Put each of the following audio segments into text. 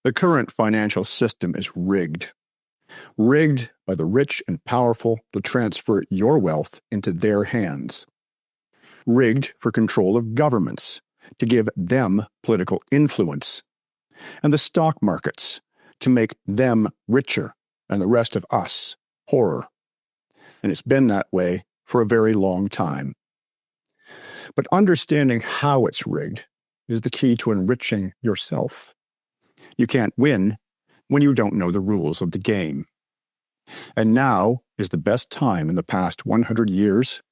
The current financial system is rigged. Rigged by the rich and powerful to transfer your wealth into their hands. Rigged for control of governments, to give them political influence. And the stock markets, to make them richer and the rest of us poorer. And it's been that way for a very long time. But understanding how it's rigged is the key to enriching yourself. You can't win when you don't know the rules of the game. And now is the best time in the past 100 years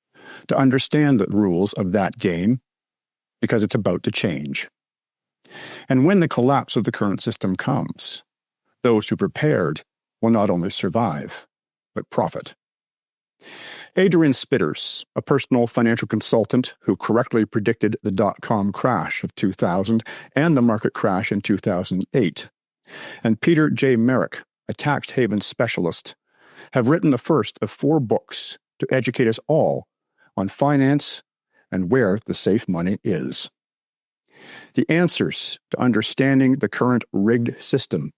to understand the rules of that game, because it's about to change. And when the collapse of the current system comes, those who prepared will not only survive, but profit. Adrian Spitters, a personal financial consultant who correctly predicted the dot-com crash of 2000 and the market crash in 2008, and Peter J. Merrick, a tax haven specialist, have written the first of 4 books to educate us all on finance and where the safe money is. The answers to understanding the current rigged system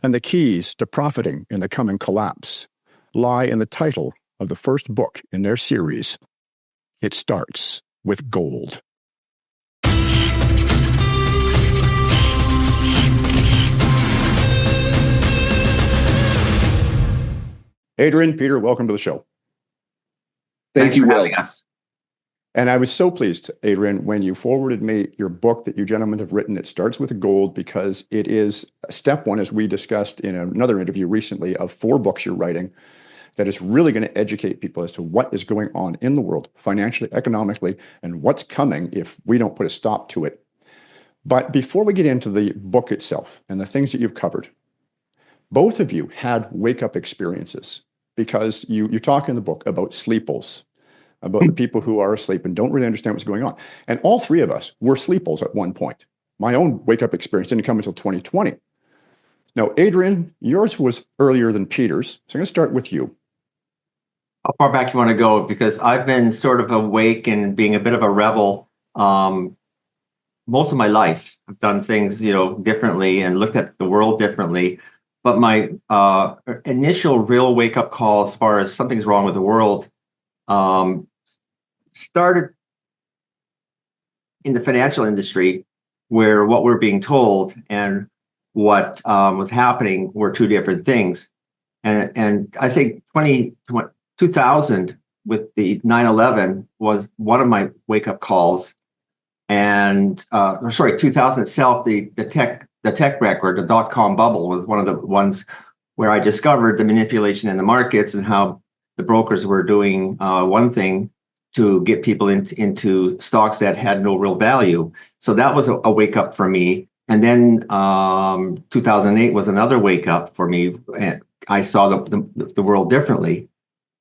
and the keys to profiting in the coming collapse lie in the title of the first book in their series. It starts with gold. Adrian, Peter, welcome to the show. Thank you for having us. And I was so pleased, Adrian, when you forwarded me your book that you gentlemen have written. It starts with gold, because it is step 1, as we discussed in another interview recently, of 4 books you're writing that is really going to educate people as to what is going on in the world, financially, economically, and what's coming if we don't put a stop to it. But before we get into the book itself and the things that you've covered, both of you had wake-up experiences, because you talk in the book about sleeples, about the people who are asleep and don't really understand what's going on. And all 3 of us were sleeples at one point. My own wake-up experience didn't come until 2020. Now, Adrian, yours was earlier than Peter's, so I'm going to start with you. How far back you want to go? Because I've been sort of awake and being a bit of a rebel most of my life. I've done things, differently and looked at the world differently. But my initial real wake-up call, as far as something's wrong with the world, started in the financial industry, where what we're being told and what was happening were 2 different things. And I say 2000 with the 9/11 was one of my wake-up calls. And 2000 itself, the tech record, the dot-com bubble, was one of the ones where I discovered the manipulation in the markets and how the brokers were doing one thing to get people into stocks that had no real value. So that was a wake up for me. And then 2008 was another wake up for me. And I saw the world differently.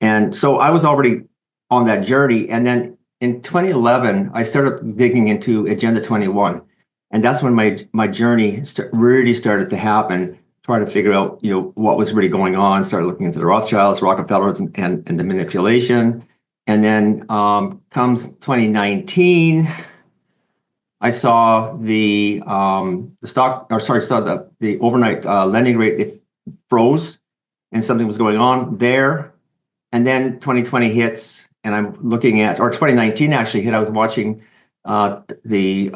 And so I was already on that journey. And then in 2011, I started digging into Agenda 21. And that's when my journey really started to happen, trying to figure out, what was really going on, started looking into the Rothschilds, Rockefellers, and the manipulation. And then comes 2019, I saw the overnight lending rate, it froze, and something was going on there. And then 2020 hits, and I'm looking at, or 2019 actually hit. I was watching the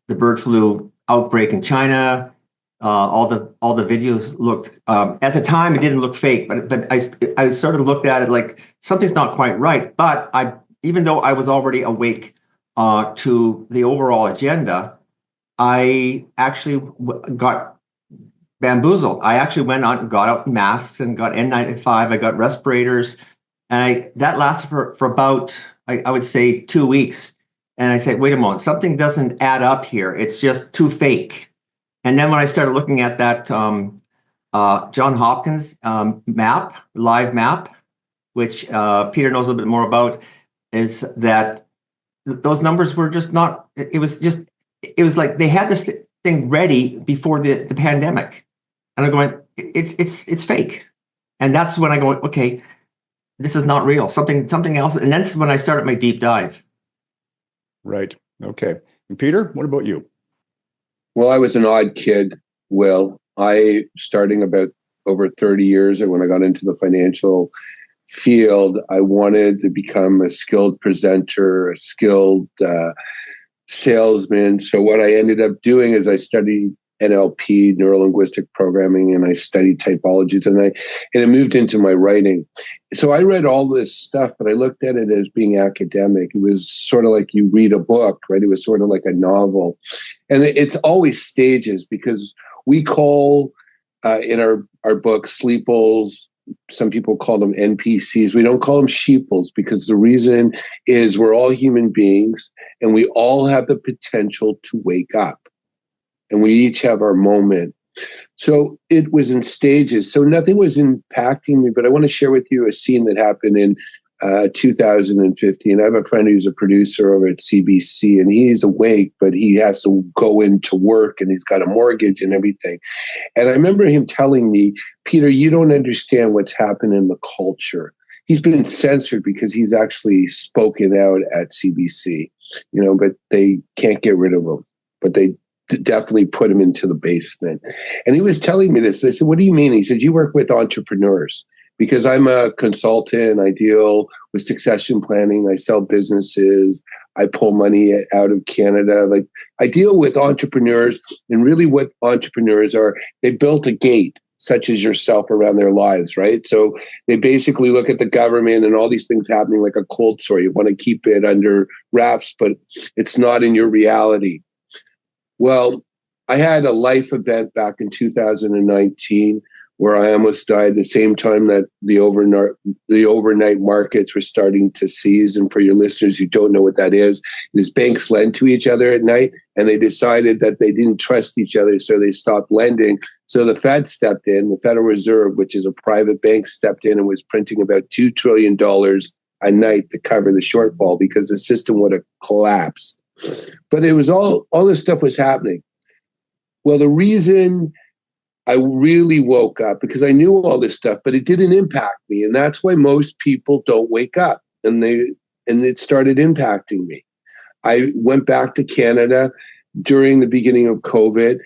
bird flu outbreak in China. All the videos looked at the time, it didn't look fake, but I sort of looked at it like something's not quite right. But even though I was already awake to the overall agenda, I actually got bamboozled. I actually went out and got out masks and got N95. I got respirators, and that lasted for about I would say 2 weeks. And I said, wait a moment, something doesn't add up here. It's just too fake. And then when I started looking at that John Hopkins live map, which Peter knows a little bit more about, is that those numbers were just not. It was like they had this thing ready before the pandemic, and I'm going, it's fake. And that's when I go, okay, this is not real. Something else. And that's when I started my deep dive. Right. Okay. And Peter, what about you? Well, I was an odd kid, Will. starting about over 30 years, and when I got into the financial field, I wanted to become a skilled presenter, a skilled salesman. So what I ended up doing is I studied NLP, neuro-linguistic programming, and I studied typologies, and it moved into my writing. So I read all this stuff, but I looked at it as being academic. It was sort of like you read a book, right? It was sort of like a novel. And it's always stages, because we call in our book sleeples, some people call them NPCs. We don't call them sheeples, because the reason is we're all human beings and we all have the potential to wake up. And we each have our moment. So it was in stages. So nothing was impacting me, but I want to share with you a scene that happened in 2015. I have a friend who's a producer over at CBC, and he's awake, but he has to go into work, and he's got a mortgage and everything. And I remember him telling me, Peter, you don't understand what's happened in the culture. He's been censored because he's actually spoken out at CBC, but they can't get rid of him. But they definitely put him into the basement. And he was telling me this. I said, what do you mean? He said, you work with entrepreneurs. Because I'm a consultant, I deal with succession planning, I sell businesses, I pull money out of Canada. Like, I deal with entrepreneurs, and really what entrepreneurs are, they built a gate, such as yourself, around their lives, right? So they basically look at the government and all these things happening like a cold sore. You want to keep it under wraps, but it's not in your reality. Well, I had a life event back in 2019 where I almost died the same time that the overnight markets were starting to seize. And for your listeners who don't know what that is banks lend to each other at night, and they decided that they didn't trust each other, so they stopped lending. So the Fed stepped in, the Federal Reserve, which is a private bank, stepped in and was printing about $2 trillion a night to cover the shortfall, because the system would have collapsed. But it was all this stuff was happening. Well, the reason I really woke up, because I knew all this stuff, but it didn't impact me. And that's why most people don't wake up, and it started impacting me. I went back to Canada during the beginning of COVID.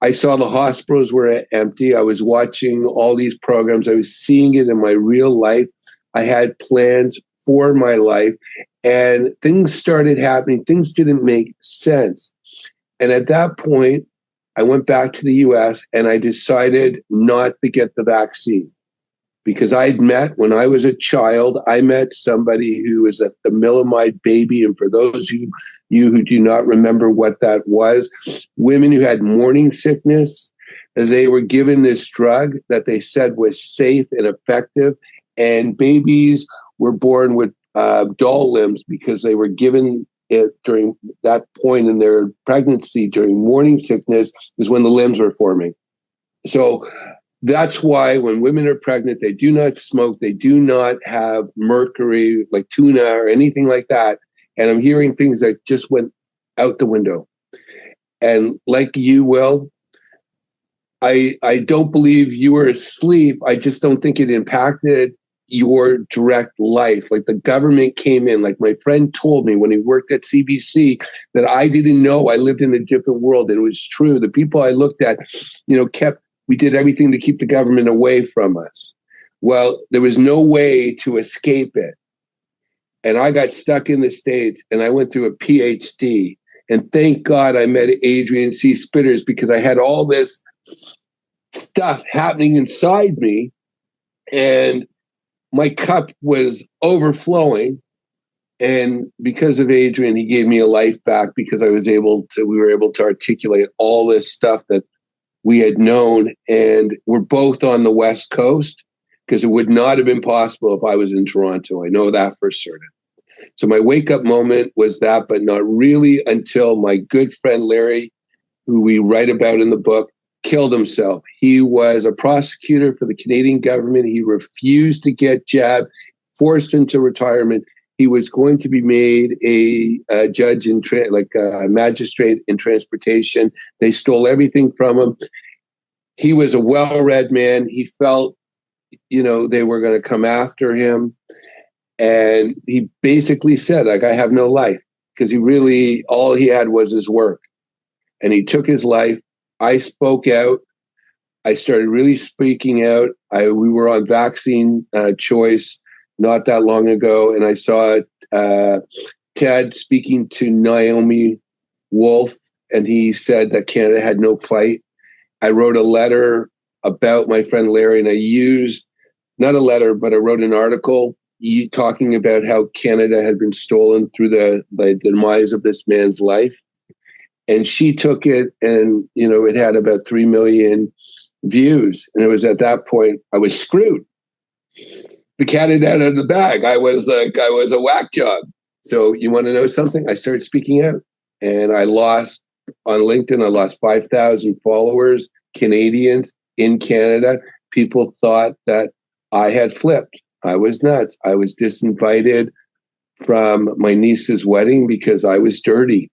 I saw the hospitals were empty. I was watching all these programs. I was seeing it in my real life. I had plans for my life, and things started happening. Things didn't make sense. And at that point, I went back to the US and I decided not to get the vaccine, because when I was a child, I met somebody who was a thalidomide baby. And for those of you who do not remember what that was, women who had morning sickness, they were given this drug that they said was safe and effective. And babies were born with doll limbs because they were given it during that point in their pregnancy. During morning sickness is when the limbs were forming. So that's why when women are pregnant, they do not smoke, they do not have mercury like tuna or anything like that. And I'm hearing things that just went out the window. And like you, Will, I don't believe you were asleep. I just don't think it impacted your direct life. Like, the government came in, like my friend told me when he worked at CBC, that I didn't know I lived in a different world. And it was true. The people I looked at, we did everything to keep the government away from us. Well, there was no way to escape it. And I got stuck in the States, and I went through a PhD. And thank God I met Adrian Spitters, because I had all this stuff happening inside me, and my cup was overflowing. And because of Adrian, he gave me a life back, because we were able to articulate all this stuff that we had known. And we're both on the West Coast, because it would not have been possible if I was in Toronto. I know that for certain. So my wake up moment was that, but not really until my good friend Larry, who we write about in the book, killed himself. He was a prosecutor for the Canadian government. He refused to get jabbed, forced into retirement. He was going to be made a judge a magistrate in transportation. They stole everything from him. He was a well-read man. He felt, they were going to come after him. And he basically said, like, I have no life, because all he had was his work. And he took his life. I spoke out. I started really speaking out. We were on vaccine choice not that long ago, and I saw Ted speaking to Naomi Wolf, and he said that Canada had no fight. I wrote a letter about my friend Larry, and I used, not a letter, but I wrote an article talking about how Canada had been stolen through the demise of this man's life. And she took it, and it had about 3 million views. And it was at that point I was screwed. The cat had out of the bag. I was a whack job. So you want to know something? I started speaking out, and I lost on LinkedIn. I lost 5,000 followers, Canadians in Canada. People thought that I had flipped. I was nuts. I was disinvited from my niece's wedding because I was dirty.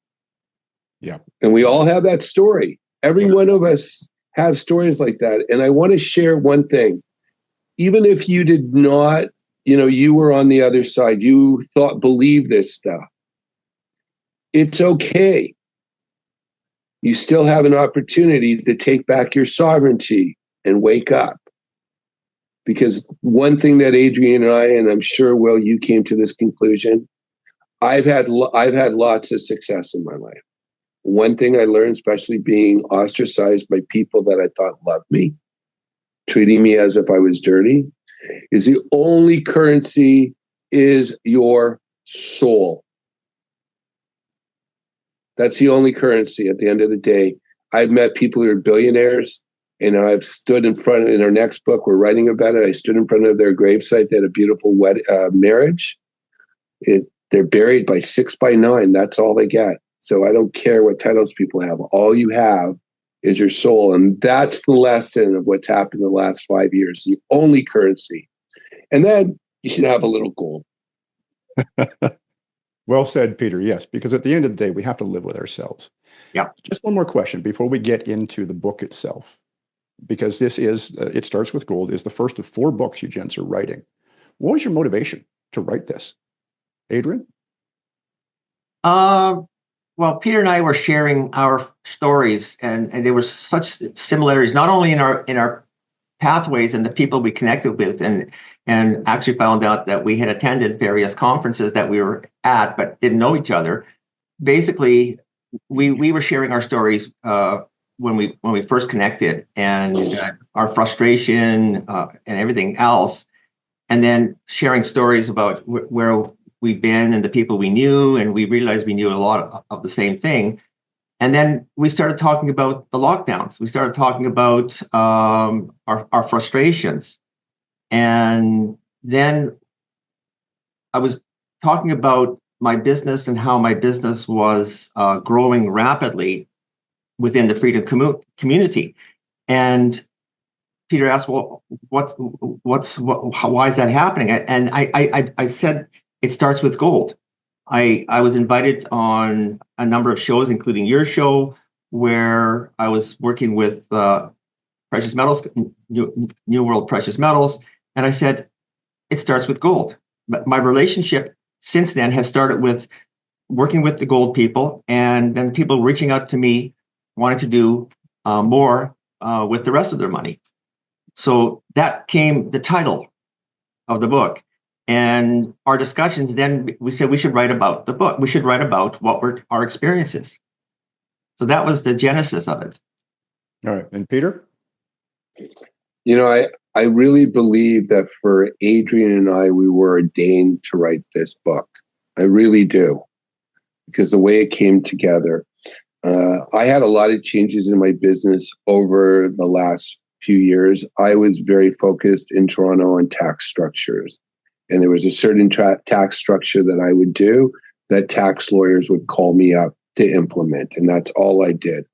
Yeah. And we all have that story. Every one of us have stories like that. And I want to share one thing. Even if you did not, you were on the other side, you believe this stuff, it's okay. You still have an opportunity to take back your sovereignty and wake up. Because one thing that Adrian and I, and I'm sure, Will, you came to this conclusion, I've had lots of success in my life. One thing I learned, especially being ostracized by people that I thought loved me, treating me as if I was dirty, is the only currency is your soul. That's the only currency at the end of the day. I've met people who are billionaires, and I've stood in front, in our next book, we're writing about it, I stood in front of their gravesite. They had a beautiful marriage. They're buried by 6 by 9. That's all they get. So I don't care what titles people have. All you have is your soul. And that's the lesson of what's happened in the last 5 years, the only currency. And then you should have a little gold. Well said, Peter. Yes, because at the end of the day, we have to live with ourselves. Yeah. Just one more question before we get into the book itself, because this is, It Starts With Gold, is the first of 4 books you gents are writing. What was your motivation to write this? Adrian? Well, Peter and I were sharing our stories, and there were such similarities, not only in our pathways and the people we connected with, and actually found out that we had attended various conferences that we were at, but didn't know each other. Basically, we were sharing our stories when we first connected, and our frustration and everything else, and then sharing stories about where we've been and the people we knew, and we realized we knew a lot of the same thing. And then we started talking about the lockdowns. We started talking about our frustrations. And then I was talking about my business and how my business was growing rapidly within the freedom community. And Peter asked, "Well, why is that happening?" And I said, it starts with gold. I was invited on a number of shows, including your show, where I was working with precious metals, New World Precious Metals. And I said, it starts with gold. But my relationship since then has started with working with the gold people, and then people reaching out to me, wanting to do more with the rest of their money. So that came the title of the book. And our discussions, then we said we should write about the book. We should write about what were our experiences. So that was the genesis of it. All right. And Peter? I really believe that for Adrian and I, we were ordained to write this book. I really do. Because the way it came together, I had a lot of changes in my business over the last few years. I was very focused in Toronto on tax structures. And there was a certain tax structure that I would do that tax lawyers would call me up to implement. And that's all I did.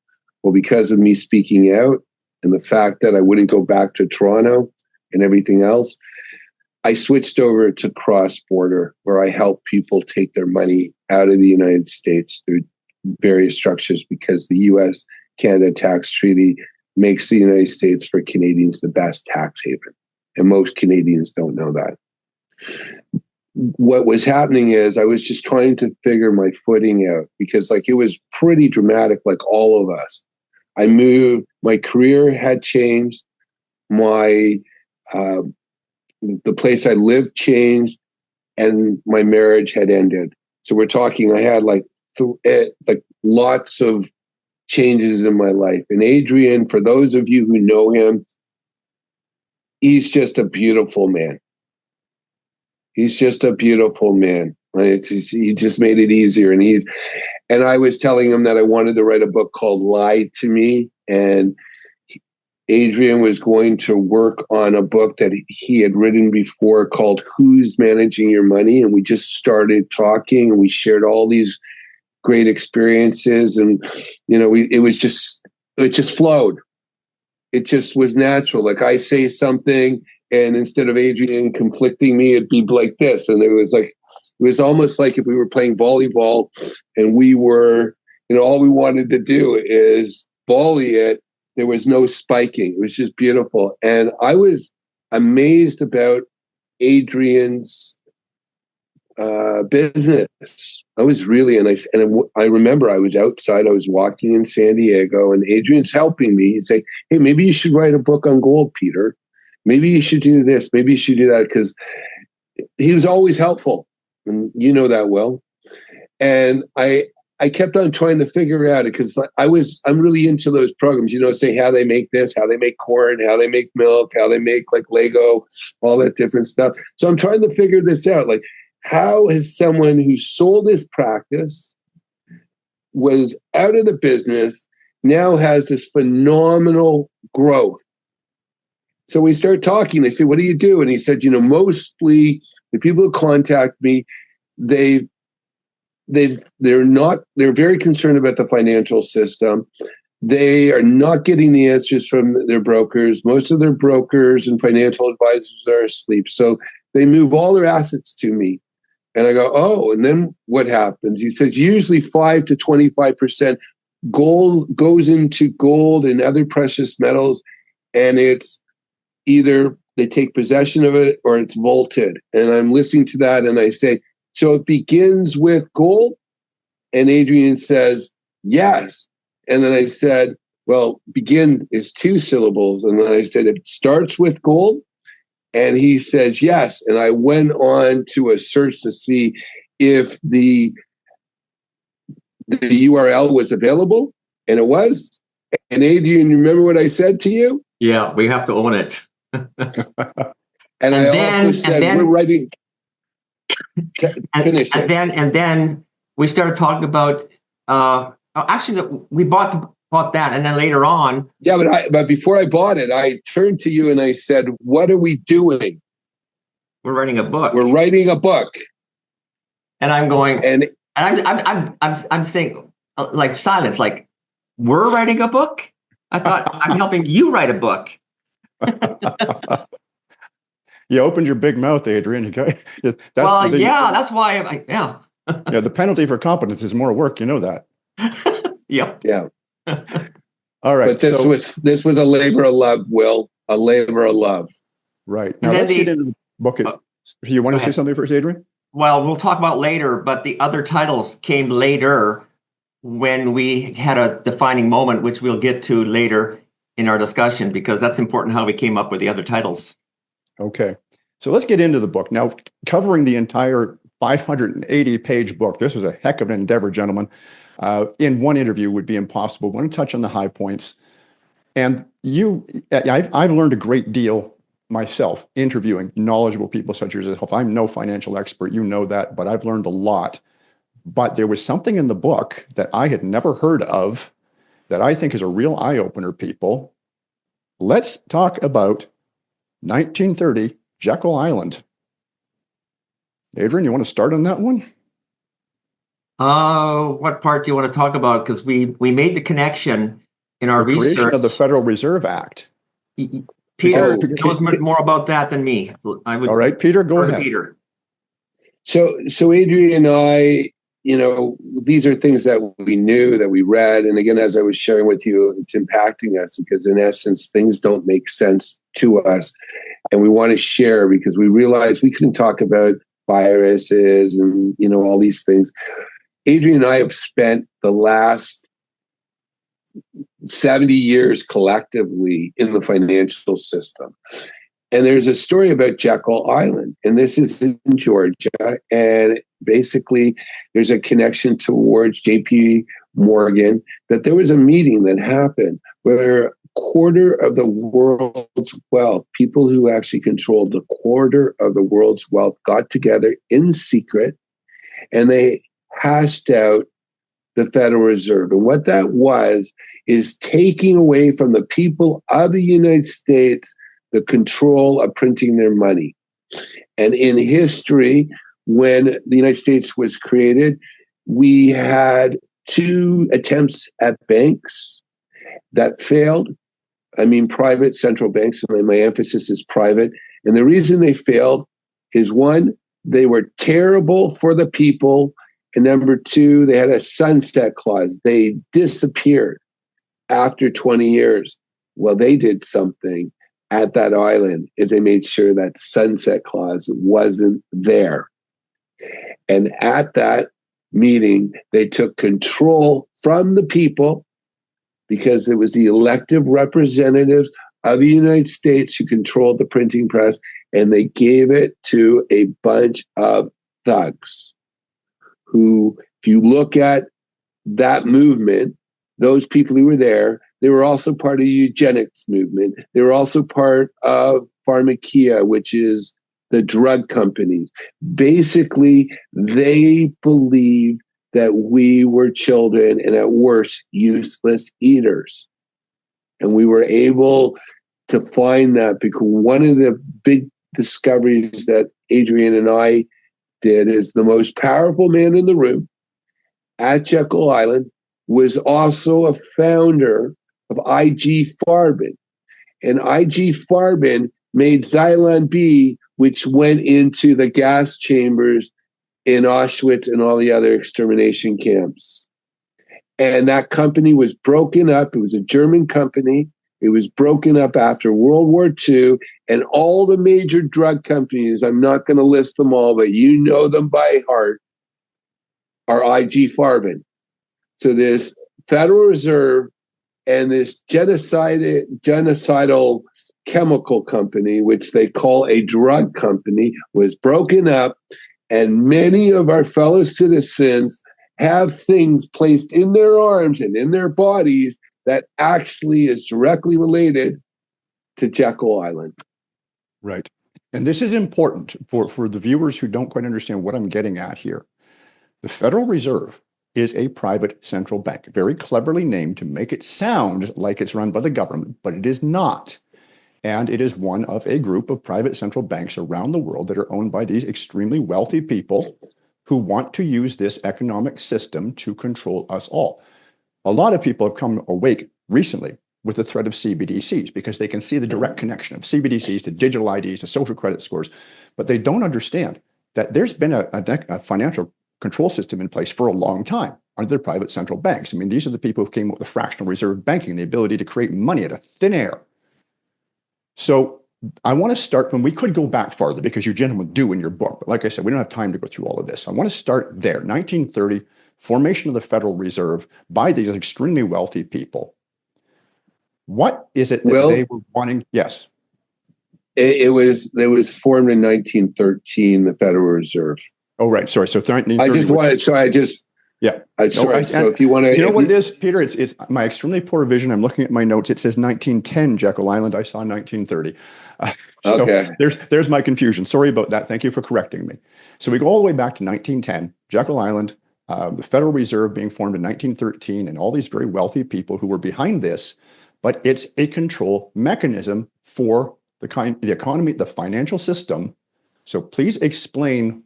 Well, because of me speaking out and the fact that I wouldn't go back to Toronto and everything else, I switched over to cross-border, where I help people take their money out of the United States through various structures, because the U.S.-Canada tax treaty makes the United States for Canadians the best tax haven. And most Canadians don't know that. What was happening is I was just trying to figure my footing out, because it was pretty dramatic, like all of us. I moved, my career had changed. my the place I lived changed, and my marriage had ended. So we're talking, I had like lots of changes in my life. And Adrian, for those of you who know him, he's just a beautiful man. He's just a beautiful man. He just made it easier. And I was telling him that I wanted to write a book called Lie to Me. And Adrian was going to work on a book that he had written before called Who's Managing Your Money? And we just started talking, and we shared all these great experiences. And, it just flowed. It just was natural. Like I say something, and instead of Adrian conflicting me, it'd be like this. And it was almost like if we were playing volleyball and we were, all we wanted to do is volley it. There was no spiking. It was just beautiful. And I was amazed about Adrian's business. I was really, and I remember I was outside, I was walking in San Diego, and Adrian's helping me. He's saying, hey, maybe you should write a book on gold, Peter. Maybe you should do this. Maybe you should do that. Because he was always helpful. And you know that well. And I kept on trying to figure it out because I'm really into those programs, say how they make this, how they make corn, how they make milk, how they make like Lego, all that different stuff. So I'm trying to figure this out. Like, how has someone who sold his practice, was out of the business, now has this phenomenal growth? So we start talking. They say, what do you do? And he said, mostly the people who contact me, they're very concerned about the financial system. They are not getting the answers from their brokers. Most of their brokers and financial advisors are asleep. So they move all their assets to me. And I go, oh, and then what happens? He says, usually 5 to 25% gold goes into gold and other precious metals. And it's either they take possession of it or it's vaulted. And I'm listening to that and I say, so it begins with gold? And Adrian says, yes. And then I said, well, begin is 2 syllables. And then I said, it starts with gold? And he says, yes. And I went on to a search to see if the URL was available, and it was. And Adrian, you remember what I said to you? Yeah, we have to own it. And I also said, we're writing. Finish it. And then we started talking about. Actually, we bought that, and then later on. Yeah, but before I bought it, I turned to you and I said, "What are we doing?" We're writing a book. We're writing a book. And I'm going, and I'm saying, like, silence, like, we're writing a book. I thought I'm helping you write a book. You opened your big mouth, Adrian. That's why. Yeah. Yeah, the penalty for competence is more work. You know that. Yep. Yeah. All right. But this was a labor of love, Will. A labor of love. Right. Now let's get into the book. You want to say something first, Adrian? Well, we'll talk about later, but the other titles came later when we had a defining moment, which we'll get to later in our discussion, because that's important how we came up with the other titles. Okay. So let's get into the book. Now, covering the entire 580-page book, this was a heck of an endeavor, gentlemen. In one interview would be impossible. I want to touch on the high points. And I've learned a great deal myself interviewing knowledgeable people such as yourself. I'm no financial expert, you know that, but I've learned a lot. But there was something in the book that I had never heard of that I think is a real eye-opener, people. Let's talk about 1930 Jekyll Island. Adrian, you want to start on that one? What part do you want to talk about? Because we made the connection in our research. Creation of the Federal Reserve Act. Peter knows more about that than me. All right, Peter, go ahead. Peter. So Adrian and I, these are things that we knew, that we read. And again, as I was sharing with you, it's impacting us because in essence, things don't make sense to us. And we want to share because we realize we couldn't talk about viruses and, all these things. Adrian and I have spent the last 70 years collectively in the financial system. And there's a story about Jekyll Island, and this is in Georgia. And basically, there's a connection towards J.P. Morgan, that there was a meeting that happened where a quarter of the world's wealth, people who actually controlled a quarter of the world's wealth, got together in secret, and they hashed out the Federal Reserve. And what that was is taking away from the people of the United States the control of printing their money. And in history, when the United States was created, we had 2 attempts at banks that failed. I mean, private central banks, and my emphasis is private. And the reason they failed is, one, they were terrible for the people. And number 2, they had a sunset clause. They disappeared after 20 years. Well, they did something at that island, is they made sure that sunset clause wasn't there. And at that meeting, they took control from the people, because it was the elected representatives of the United States who controlled the printing press, and they gave it to a bunch of thugs who, if you look at that movement, those people who were there, they were also part of the eugenics movement. They were also part of pharmacia, which is the drug companies. Basically, they believed that we were children and at worst, useless eaters. And we were able to find that, because one of the big discoveries that Adrian and I did is the most powerful man in the room at Jekyll Island was also a founder of IG Farben. And IG Farben made Xylon B, which went into the gas chambers in Auschwitz and all the other extermination camps. And that company was broken up. It was a German company. It was broken up after World War II. And all the major drug companies, I'm not going to list them all, but you know them by heart, are IG Farben. So this Federal Reserve and this genocidal chemical company, which they call a drug company, was broken up. And many of our fellow citizens have things placed in their arms and in their bodies that actually is directly related to Jekyll Island. Right. And this is important for the viewers who don't quite understand what I'm getting at here. The Federal Reserve is a private central bank, very cleverly named to make it sound like it's run by the government, but it is not. And it is one of a group of private central banks around the world that are owned by these extremely wealthy people who want to use this economic system to control us all. A lot of people have come awake recently with the threat of CBDCs because they can see the direct connection of CBDCs to digital IDs to social credit scores, but they don't understand that there's been a financial control system in place for a long time under the private central banks. I mean, these are the people who came up with fractional reserve banking, the ability to create money out of thin air. So I want to start, when we could go back farther, because you gentlemen do in your book, but like I said, we don't have time to go through all of this. I want to start there. 1930, formation of the Federal Reserve by these extremely wealthy people. What is it that they were wanting? Yes. It was formed in 1913, the Federal Reserve. Oh, right. Sorry. So 1930. Yeah. So if you want to, you know what it is, Peter? It's my extremely poor vision. I'm looking at my notes. It says 1910 Jekyll Island. I saw 1930. So okay. There's my confusion. Sorry about that. Thank you for correcting me. So we go all the way back to 1910, Jekyll Island, the Federal Reserve being formed in 1913, and all these very wealthy people who were behind this. But it's a control mechanism for the economy, the financial system. So please explain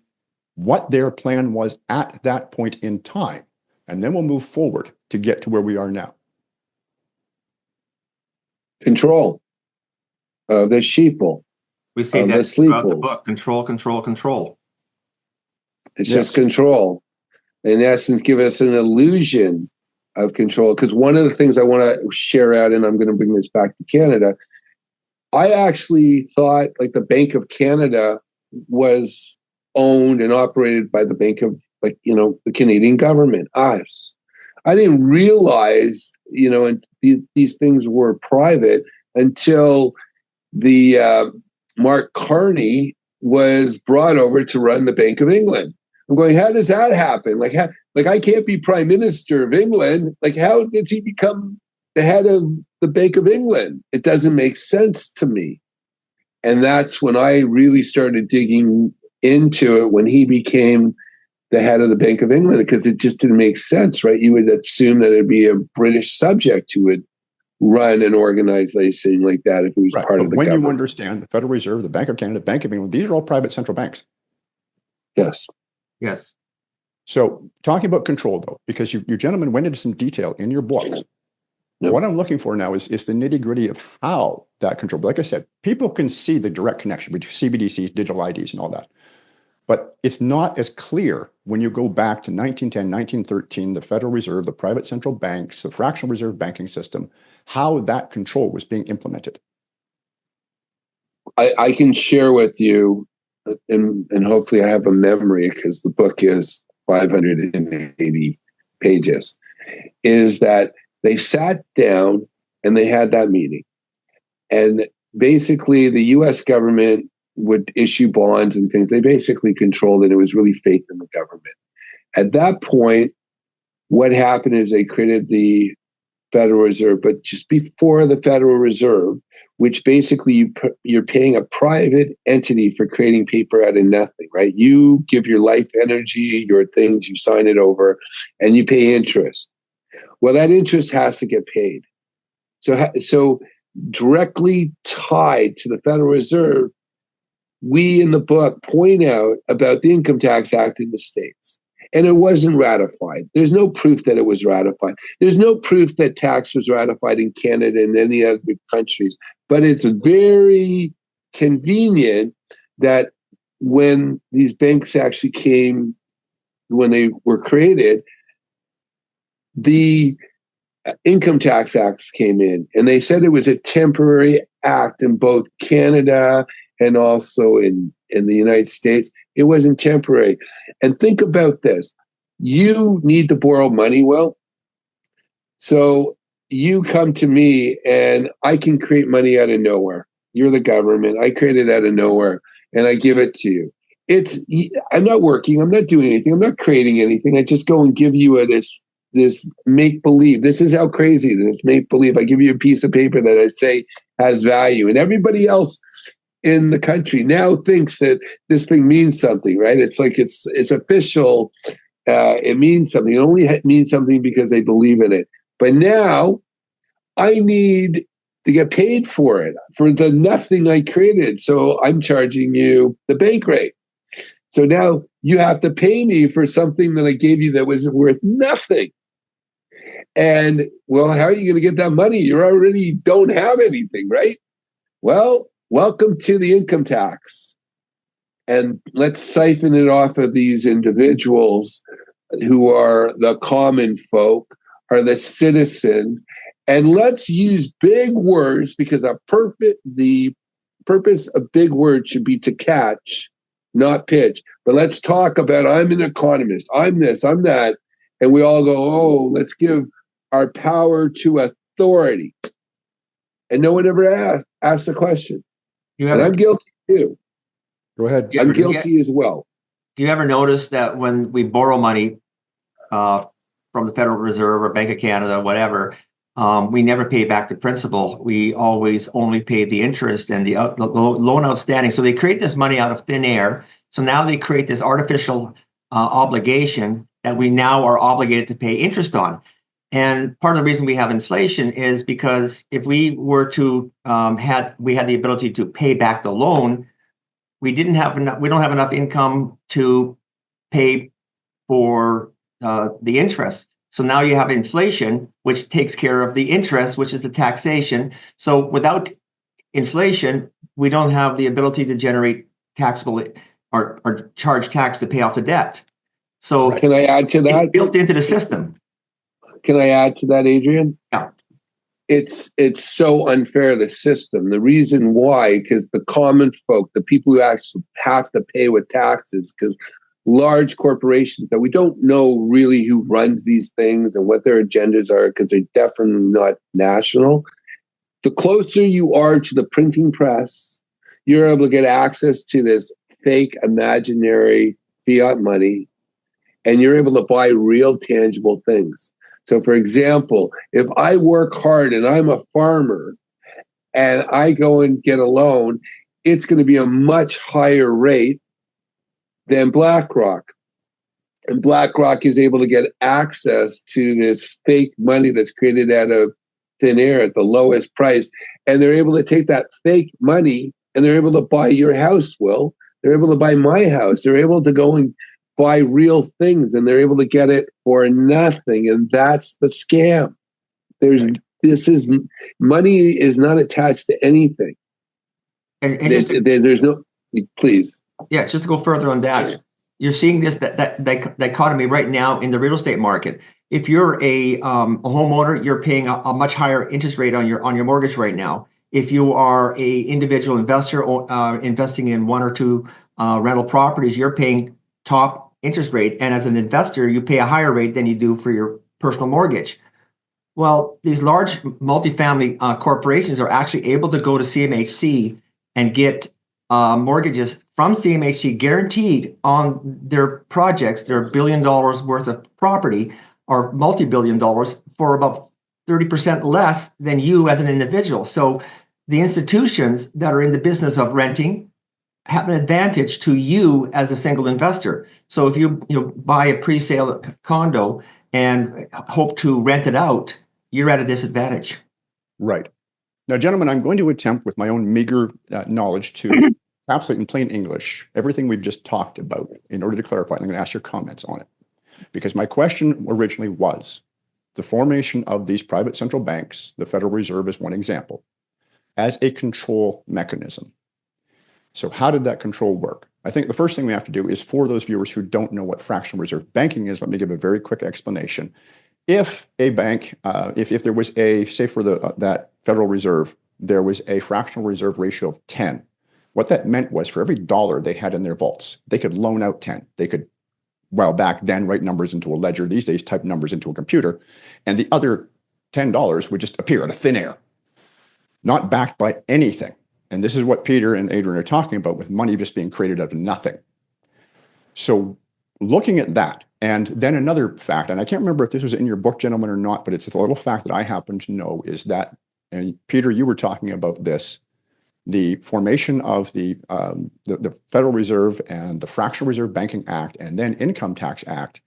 what their plan was at that point in time. And then we'll move forward to get to where we are now. Control. The sheeple. We see that the throughout the sleeples. book. Control, control, control. It's just control. In essence, give us an illusion of control. Because one of the things I want to share out, and I'm going to bring this back to Canada, I actually thought like the Bank of Canada was owned and operated by the Bank of, the Canadian government, us. I didn't realize, in these things were private until the Mark Carney was brought over to run the Bank of England. I'm going, how does that happen? Like I can't be Prime Minister of England. Like, how does he become the head of the Bank of England? It doesn't make sense to me. And that's when I really started digging into it, when he became the head of the Bank of England, because it just didn't make sense, right? You would assume that it'd be a British subject who would run an organization like that if it was part of the when government. you understand the Federal Reserve, the Bank of Canada, Bank of England, these are all private central banks. Yes. Yes. So talking about control, though, because you gentlemen went into some detail in your book. Yep. What I'm looking for now is the nitty gritty of how that control. Like I said, people can see the direct connection between CBDCs, digital IDs, and all that. But it's not as clear when you go back to 1910, 1913, the Federal Reserve, the private central banks, the fractional reserve banking system, how that control was being implemented. I can share with you, and hopefully I have a memory because the book is 580 pages, is that they sat down and they had that meeting. And basically the US government would issue bonds and things. They basically controlled it. It was really faith in the government. At that point, what happened is they created the Federal Reserve, but just before the Federal Reserve, which basically you're paying a private entity for creating paper out of nothing, right? You give your life energy, your things, you sign it over, and you pay interest. Well, that interest has to get paid. So directly tied to the Federal Reserve, we in the book point out about the Income Tax Act in the States. And it wasn't ratified. There's no proof that it was ratified. There's no proof that tax was ratified in Canada and any other countries. But it's very convenient that when these banks actually came, when they were created, the Income Tax Acts came in. And they said it was a temporary act in both Canada and also in the United States. It wasn't temporary. And think about this. You need to borrow money, well, so you come to me and I can create money out of nowhere. You're the government. I create it out of nowhere and I give it to you. I'm not working. I'm not doing anything. I'm not creating anything. I just go and give you this make-believe. This is how crazy it is, make-believe. I give you a piece of paper that I say has value. And everybody else in the country now thinks that this thing means something, right? It's like it's official. It means something. It only means something because they believe in it. But now I need to get paid for it, for the nothing I created. So I'm charging you the bank rate. So now you have to pay me for something that I gave you that was worth nothing. And well, how are you going to get that money? You already don't have anything, right? Well, welcome to the income tax. And let's siphon it off of these individuals who are the common folk, are the citizens. And let's use big words because the purpose of big words should be to catch, not pitch. But let's talk about, I'm an economist, I'm this, I'm that. And we all go, oh, let's give our power to authority. And no one ever asked the question. And I'm guilty too. Go ahead. I'm guilty as well. Do you ever notice that when we borrow money from the Federal Reserve or Bank of Canada, whatever, we never pay back the principal. We always only pay the interest and the loan outstanding. So they create this money out of thin air. So now they create this artificial obligation that we now are obligated to pay interest on. And part of the reason we have inflation is because if we were to had the ability to pay back the loan, we don't have enough income to pay for the interest. So now you have inflation, which takes care of the interest, which is the taxation. So without inflation, we don't have the ability to generate taxable or charge tax to pay off the debt. So can I add to that? It's built into the system. Can I add to that, Adrian? Yeah. It's so unfair, the system. The reason why, because the common folk, the people who actually have to pay with taxes, because large corporations that we don't know really who runs these things and what their agendas are, because they're definitely not national. The closer you are to the printing press, you're able to get access to this fake imaginary fiat money, and you're able to buy real tangible things. So for example, if I work hard and I'm a farmer and I go and get a loan, it's going to be a much higher rate than BlackRock. And BlackRock is able to get access to this fake money that's created out of thin air at the lowest price. And they're able to take that fake money and they're able to buy your house, Will. They're able to buy my house. They're able to go and buy real things, and they're able to get it for nothing. And that's the scam. Money is not attached to anything. And there's no, please. Yeah, just to go further on that, you're seeing this that dichotomy right now in the real estate market. If you're a homeowner, you're paying a much higher interest rate on your mortgage right now. If you are a individual investor investing in one or two rental properties, you're paying top interest rate, and as an investor, you pay a higher rate than you do for your personal mortgage. Well, these large multifamily corporations are actually able to go to CMHC and get mortgages from CMHC guaranteed on their projects, their $1 billion worth of property or multi-billion dollars for about 30% less than you as an individual. So the institutions that are in the business of renting have an advantage to you as a single investor. So if you buy a pre-sale condo and hope to rent it out, you're at a disadvantage. Right. Now, gentlemen, I'm going to attempt with my own meager knowledge to encapsulate in plain English everything we've just talked about in order to clarify. I'm going to ask your comments on it. Because my question originally was the formation of these private central banks, the Federal Reserve is one example, as a control mechanism. So how did that control work? I think the first thing we have to do is, for those viewers who don't know what fractional reserve banking is, let me give a very quick explanation. If a bank, if there was say for that Federal Reserve, there was a fractional reserve ratio of 10, what that meant was for every dollar they had in their vaults, they could loan out 10. They could, well, back then, write numbers into a ledger. These days, type numbers into a computer. And the other $10 would just appear out of thin air, not backed by anything. And this is what Peter and Adrian are talking about, with money just being created out of nothing. So looking at that, and then another fact, and I can't remember if this was in your book, gentlemen, or not, but it's a little fact that I happen to know, is that, and Peter, you were talking about this, the formation of the Federal Reserve and the Fractional Reserve Banking Act and then Income Tax Act.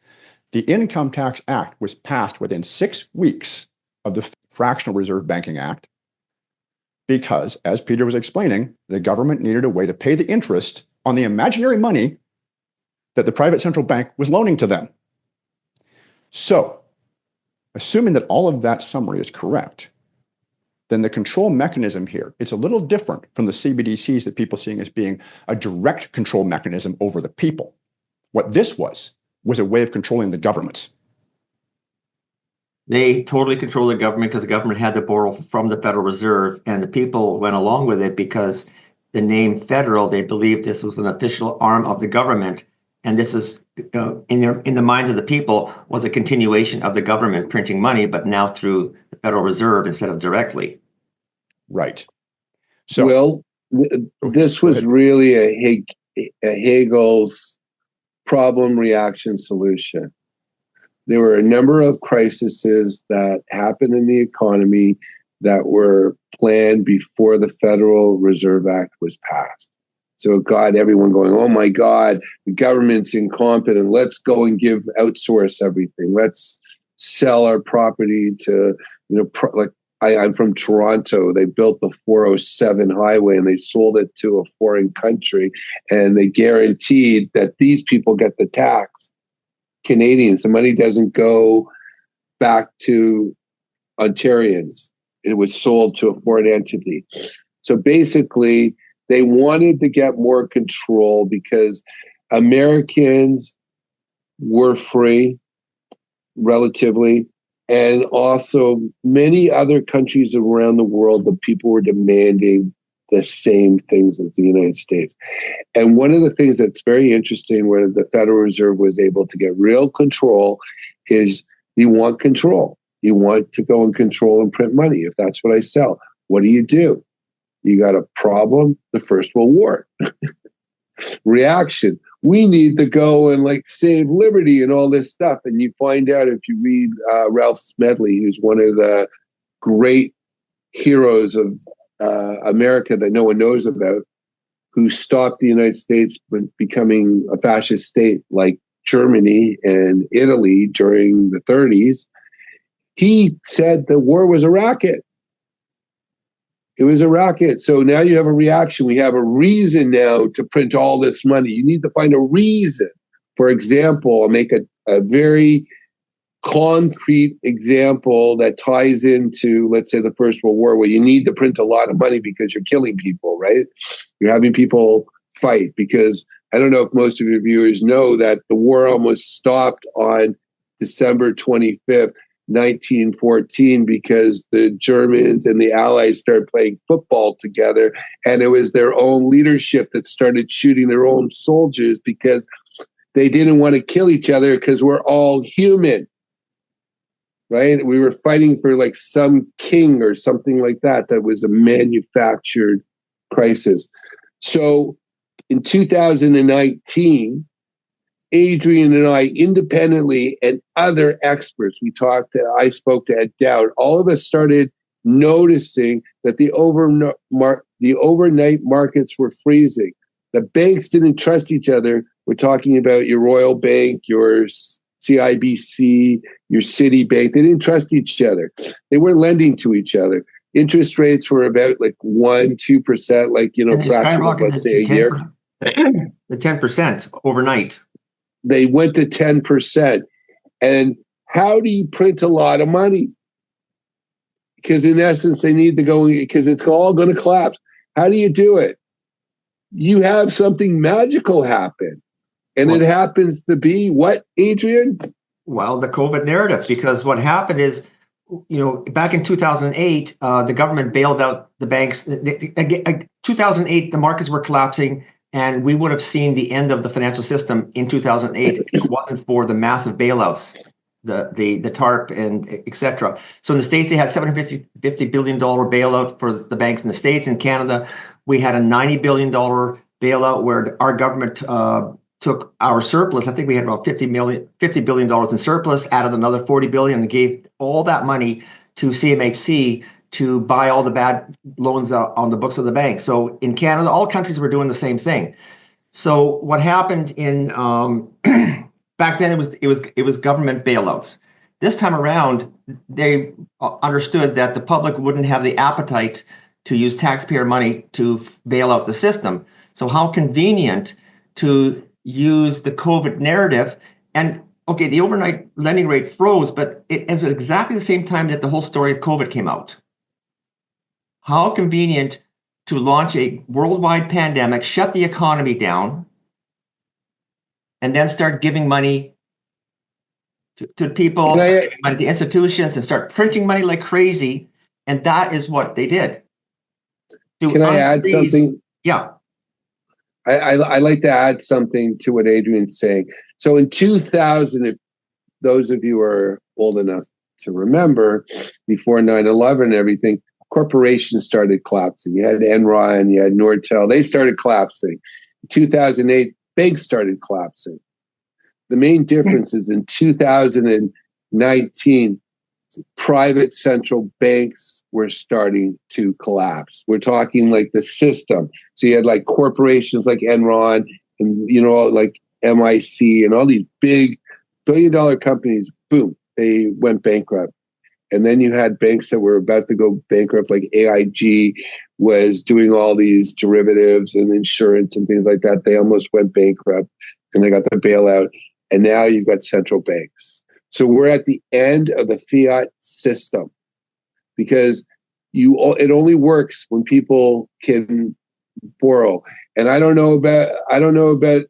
The Income Tax Act was passed within 6 weeks of the Fractional Reserve Banking Act because, as Peter was explaining, the government needed a way to pay the interest on the imaginary money that the private central bank was loaning to them. So, assuming that all of that summary is correct, then the control mechanism here, it's a little different from the CBDCs that people seeing as being a direct control mechanism over the people. What this was a way of controlling the governments. They totally control the government because the government had to borrow from the Federal Reserve, and the people went along with it because the name federal, they believed this was an official arm of the government. And this is, in the minds of the people, was a continuation of the government printing money, but now through the Federal Reserve instead of directly. Right. So, Well, this was really a Hegel's problem, reaction, solution. There were a number of crises that happened in the economy that were planned before the Federal Reserve Act was passed. So it got everyone going, oh my God, the government's incompetent. Let's go and outsource everything. Let's sell our property to, I'm from Toronto. They built the 407 highway and they sold it to a foreign country, and they guaranteed that these people get the tax. Canadians, the money doesn't go back to Ontarians. It was sold to a foreign entity. So basically, they wanted to get more control because Americans were free, relatively, and also many other countries around the world, the people were demanding the same things as the United States. And one of the things that's very interesting where the Federal Reserve was able to get real control is you want control. You want to go and control and print money. If that's what I sell, what do? You got a problem, the First World War. Reaction, we need to go and like save liberty and all this stuff. And you find out if you read Ralph Smedley, who's one of the great heroes of America that no one knows about, who stopped the United States from becoming a fascist state like Germany and Italy during the 30s. He said the war was a racket. It was a racket. So now you have a reaction. We have a reason now to print all this money. You need to find a reason. For example, I'll make a very concrete example that ties into, let's say, the First World War, where you need to print a lot of money because you're killing people, right? You're having people fight. Because I don't know if most of your viewers know that the war almost stopped on December 25th, 1914, because the Germans and the Allies started playing football together, and it was their own leadership that started shooting their own soldiers because they didn't want to kill each other because we're all human, right? We were fighting for like some king or something like that. That was a manufactured crisis. So in 2019, Adrian and I, independently, and other experts, I spoke to Ed Dowd, all of us started noticing that the overnight markets were freezing. The banks didn't trust each other. We're talking about your Royal Bank, your CIBC, your Citibank. They didn't trust each other. They weren't lending to each other. Interest rates were about like 1-2%, like, fraction of, let's say, a year. The 10% overnight. They went to 10%. And how do you print a lot of money? Because in essence, they need to go, because it's all going to collapse. How do you do it? You have something magical happen. And it happens to be what, Adrian? Well, the COVID narrative, because what happened is, back in 2008, the government bailed out the banks. 2008, the markets were collapsing, and we would have seen the end of the financial system in 2008 if it wasn't for the massive bailouts, the TARP and et cetera. So in the States, they had $750 billion bailout for the banks in the States. In Canada, we had a $90 billion bailout where our government took our surplus. I think we had about $50 billion in surplus, added another $40 billion, and gave all that money to CMHC to buy all the bad loans on the books of the bank. So in Canada, all countries were doing the same thing. So what happened in back then, it was government bailouts. This time around, they understood that the public wouldn't have the appetite to use taxpayer money to bail out the system. So how convenient to use the COVID narrative. And okay, the overnight lending rate froze, but it was at exactly the same time that the whole story of COVID came out. How convenient to launch a worldwide pandemic, shut the economy down, and then start giving money to people, money to institutions, and start printing money like crazy. And that is what they did. Can I add something? Yeah. I like to add something to what Adrian's saying. So in 2000, if those of you are old enough to remember, before 9/11 and everything, corporations started collapsing. You had Enron, you had Nortel. They started collapsing. In 2008, banks started collapsing. The main difference is in 2019, private central banks were starting to collapse. We're talking like the system. So you had like corporations like Enron and, like MIC and all these big billion-dollar companies, boom, they went bankrupt. And then you had banks that were about to go bankrupt, like AIG was doing all these derivatives and insurance and things like that. They almost went bankrupt and they got the bailout. And now you've got central banks. So we're at the end of the fiat system because it only works when people can borrow. And I don't know about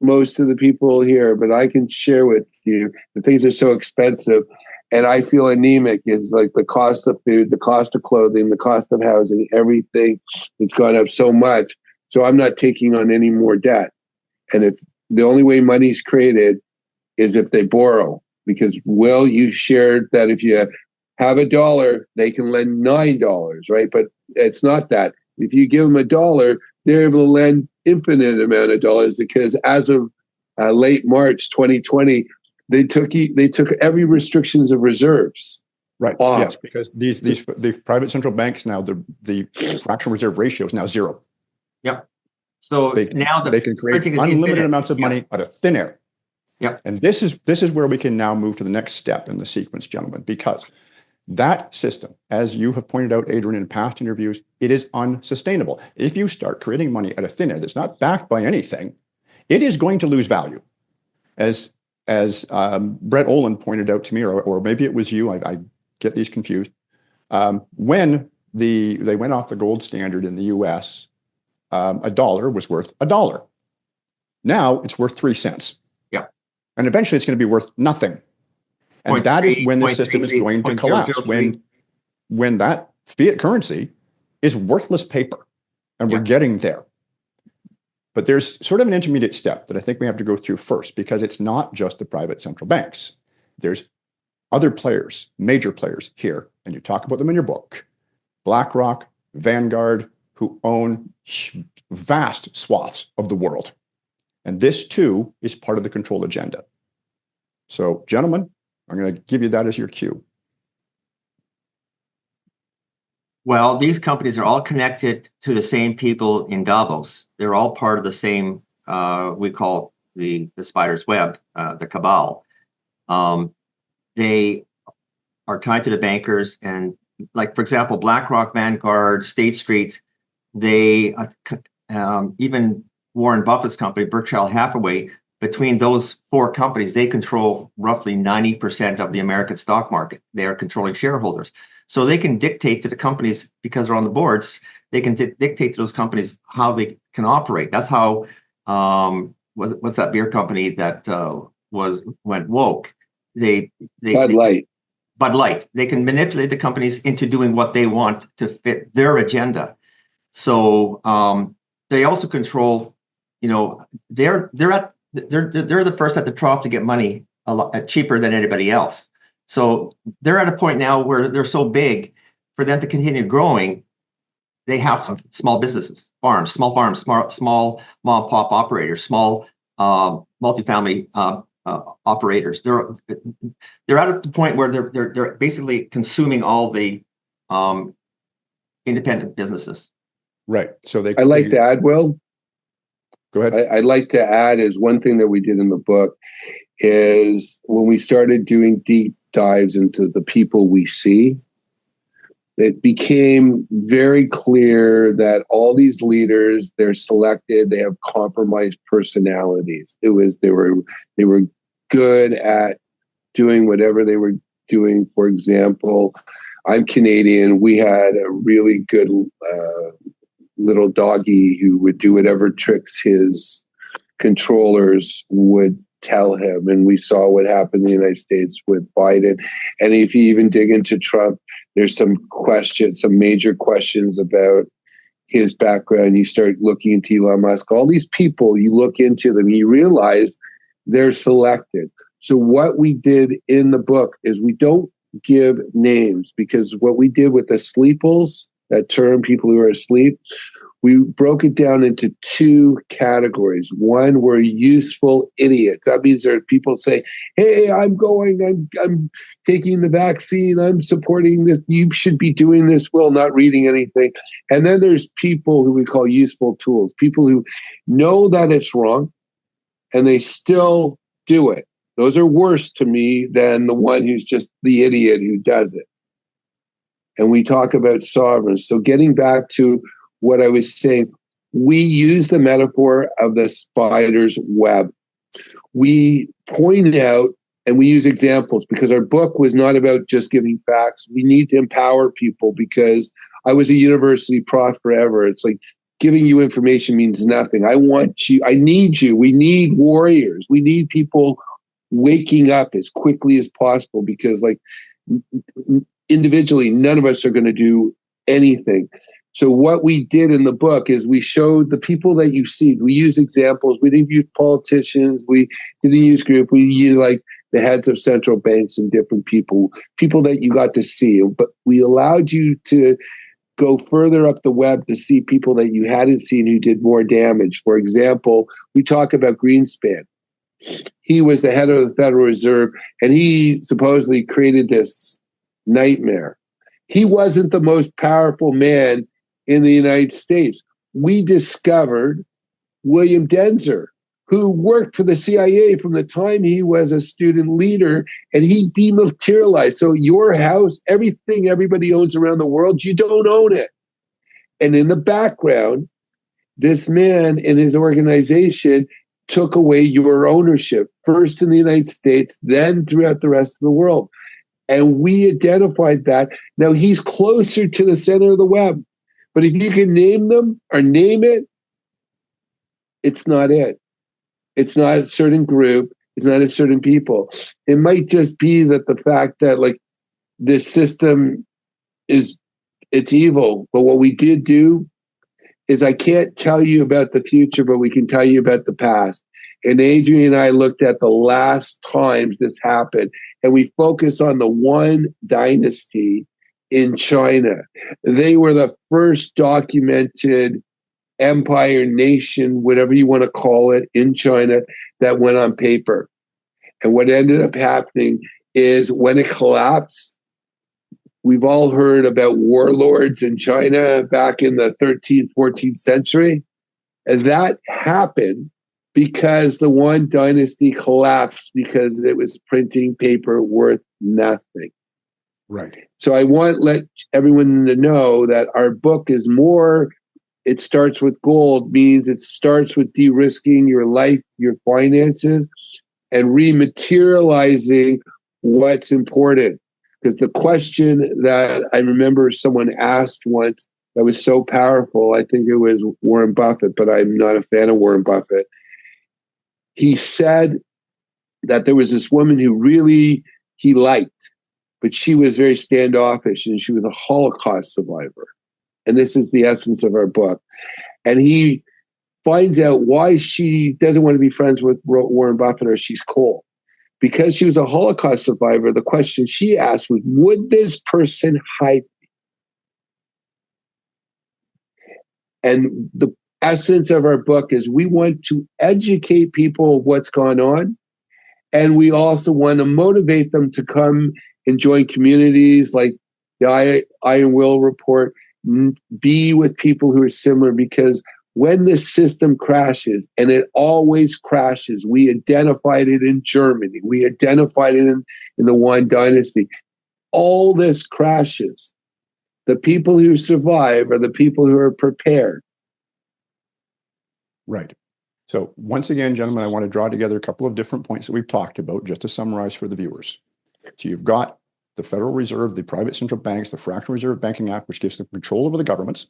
most of the people here, but I can share with you that things are so expensive. and I feel anemic. Is like the cost of food, the cost of clothing, the cost of housing, everything has gone up so much. So I'm not taking on any more debt. And if the only way money's created is if they borrow, because Will, you shared that if you have $1, they can lend $9, right? But it's not that. If you give them $1, they're able to lend infinite amount of dollars, because as of late March 2020, they took every restrictions of reserves. Right. off. Yes, because the private central banks now, the fractional reserve ratio is now zero. Yep. So now they can create unlimited amounts of money out of thin air. Yep. And this is where we can now move to the next step in the sequence, gentlemen, because that system, as you have pointed out, Adrian, in past interviews, it is unsustainable. If you start creating money out of thin air that's not backed by anything, it is going to lose value. As Brett Olin pointed out to me, or maybe it was you, I get these confused. When they went off the gold standard in the US, $1 was worth $1. Now it's worth 3 cents. Yeah. And eventually it's going to be worth nothing. And that is when the system is going to collapse, when that fiat currency is worthless paper. And we're getting there. But there's sort of an intermediate step that I think we have to go through first, because it's not just the private central banks. There's other players, major players here, and you talk about them in your book. BlackRock, Vanguard, who own vast swaths of the world. And this too is part of the control agenda. So, gentlemen, I'm going to give you that as your cue. Well, these companies are all connected to the same people in Davos. They're all part of the same, we call the spider's web, the cabal. They are tied to the bankers, and like, for example, BlackRock, Vanguard, State Street, they even Warren Buffett's company, Berkshire Hathaway, between those four companies, they control roughly 90% of the American stock market. They are controlling shareholders. So they can dictate to the companies, because they're on the boards, they can dictate to those companies how they can operate. That's how, what's that beer company that went woke? Bud Light. They can manipulate the companies into doing what they want to fit their agenda. So they also control, they're the first at the trough to get money a lot cheaper than anybody else. So they're at a point now where they're so big, for them to continue growing, they have small businesses, small farms, small mom and pop operators, small multifamily operators. They're at the point where they're basically consuming all the independent businesses. Right. So I like to add, Will. Go ahead. I'd like to add is one thing that we did in the book is when we started doing deep dives into the people we see, it became very clear that all these leaders, they're selected, they have compromised personalities. They were good at doing whatever they were doing. For example, I'm Canadian. We had a really good little doggy who would do whatever tricks his controllers would tell him. And we saw what happened in the United States with Biden. And if you even dig into Trump, there's some major questions about his background. You start looking into Elon Musk, all these people, you look into them, you realize they're selected. So what we did in the book is we don't give names, because what we did with the sleeples, that term, people who are asleep, we broke it down into two categories. One were useful idiots. That means there are people say, hey, I'm taking the vaccine, I'm supporting this, you should be doing this, Will, not reading anything. And then there's people who we call useful tools, people who know that it's wrong and they still do it. Those are worse to me than the one who's just the idiot who does it. And we talk about sovereigns. So getting back to what I was saying, we use the metaphor of the spider's web. We point out and we use examples, because our book was not about just giving facts. We need to empower people, because I was a university prof forever. It's like giving you information means nothing. I want you. I need you. We need warriors. We need people waking up as quickly as possible, because like individually, none of us are going to do anything. So what we did in the book is we showed the people that you see. We use examples. We didn't use politicians. We didn't use group. We used like the heads of central banks and different people that you got to see. But we allowed you to go further up the web to see people that you hadn't seen who did more damage. For example, we talk about Greenspan. He was the head of the Federal Reserve, and he supposedly created this nightmare. He wasn't the most powerful man in the United States. We discovered William Denzer, who worked for the CIA from the time he was a student leader, and he dematerialized. So your house, everything everybody owns around the world, you don't own it. And in the background, this man and his organization took away your ownership, first in the United States, then throughout the rest of the world. And we identified that. Now he's closer to the center of the web. But if you can name them or name it, it's not it. It's not a certain group. It's not a certain people. It might just be that the fact that like this system it's evil. But what we did do is I can't tell you about the future, but we can tell you about the past. And Adrian and I looked at the last times this happened, and we focused on the one dynasty in China. They were the first documented empire, nation, whatever you want to call it, in China that went on paper. And what ended up happening is when it collapsed, we've all heard about warlords in China back in the 13th, 14th century. And that happened because the one dynasty collapsed because it was printing paper worth nothing. Right. So I want to let everyone to know that our book is more, it starts with gold, means it starts with de-risking your life, your finances, and rematerializing what's important. Because the question that I remember someone asked once that was so powerful, I think it was Warren Buffett, but I'm not a fan of Warren Buffett. He said that there was this woman who really he liked, but she was very standoffish and she was a Holocaust survivor. And this is the essence of our book. And he finds out why she doesn't want to be friends with Warren Buffett, or she's cold. Because she was a Holocaust survivor, the question she asked was, would this person hide me? And the essence of our book is we want to educate people of what's gone on. And we also want to motivate them to come and join communities like the Iron Will Report, be with people who are similar, because when this system crashes, and it always crashes, we identified it in Germany, we identified it in the Yuan dynasty, all this crashes. The people who survive are the people who are prepared. Right. So once again, gentlemen, I want to draw together a couple of different points that we've talked about just to summarize for the viewers. So you've got the Federal Reserve, the private central banks, the Fractional Reserve Banking Act, which gives them control over the governments.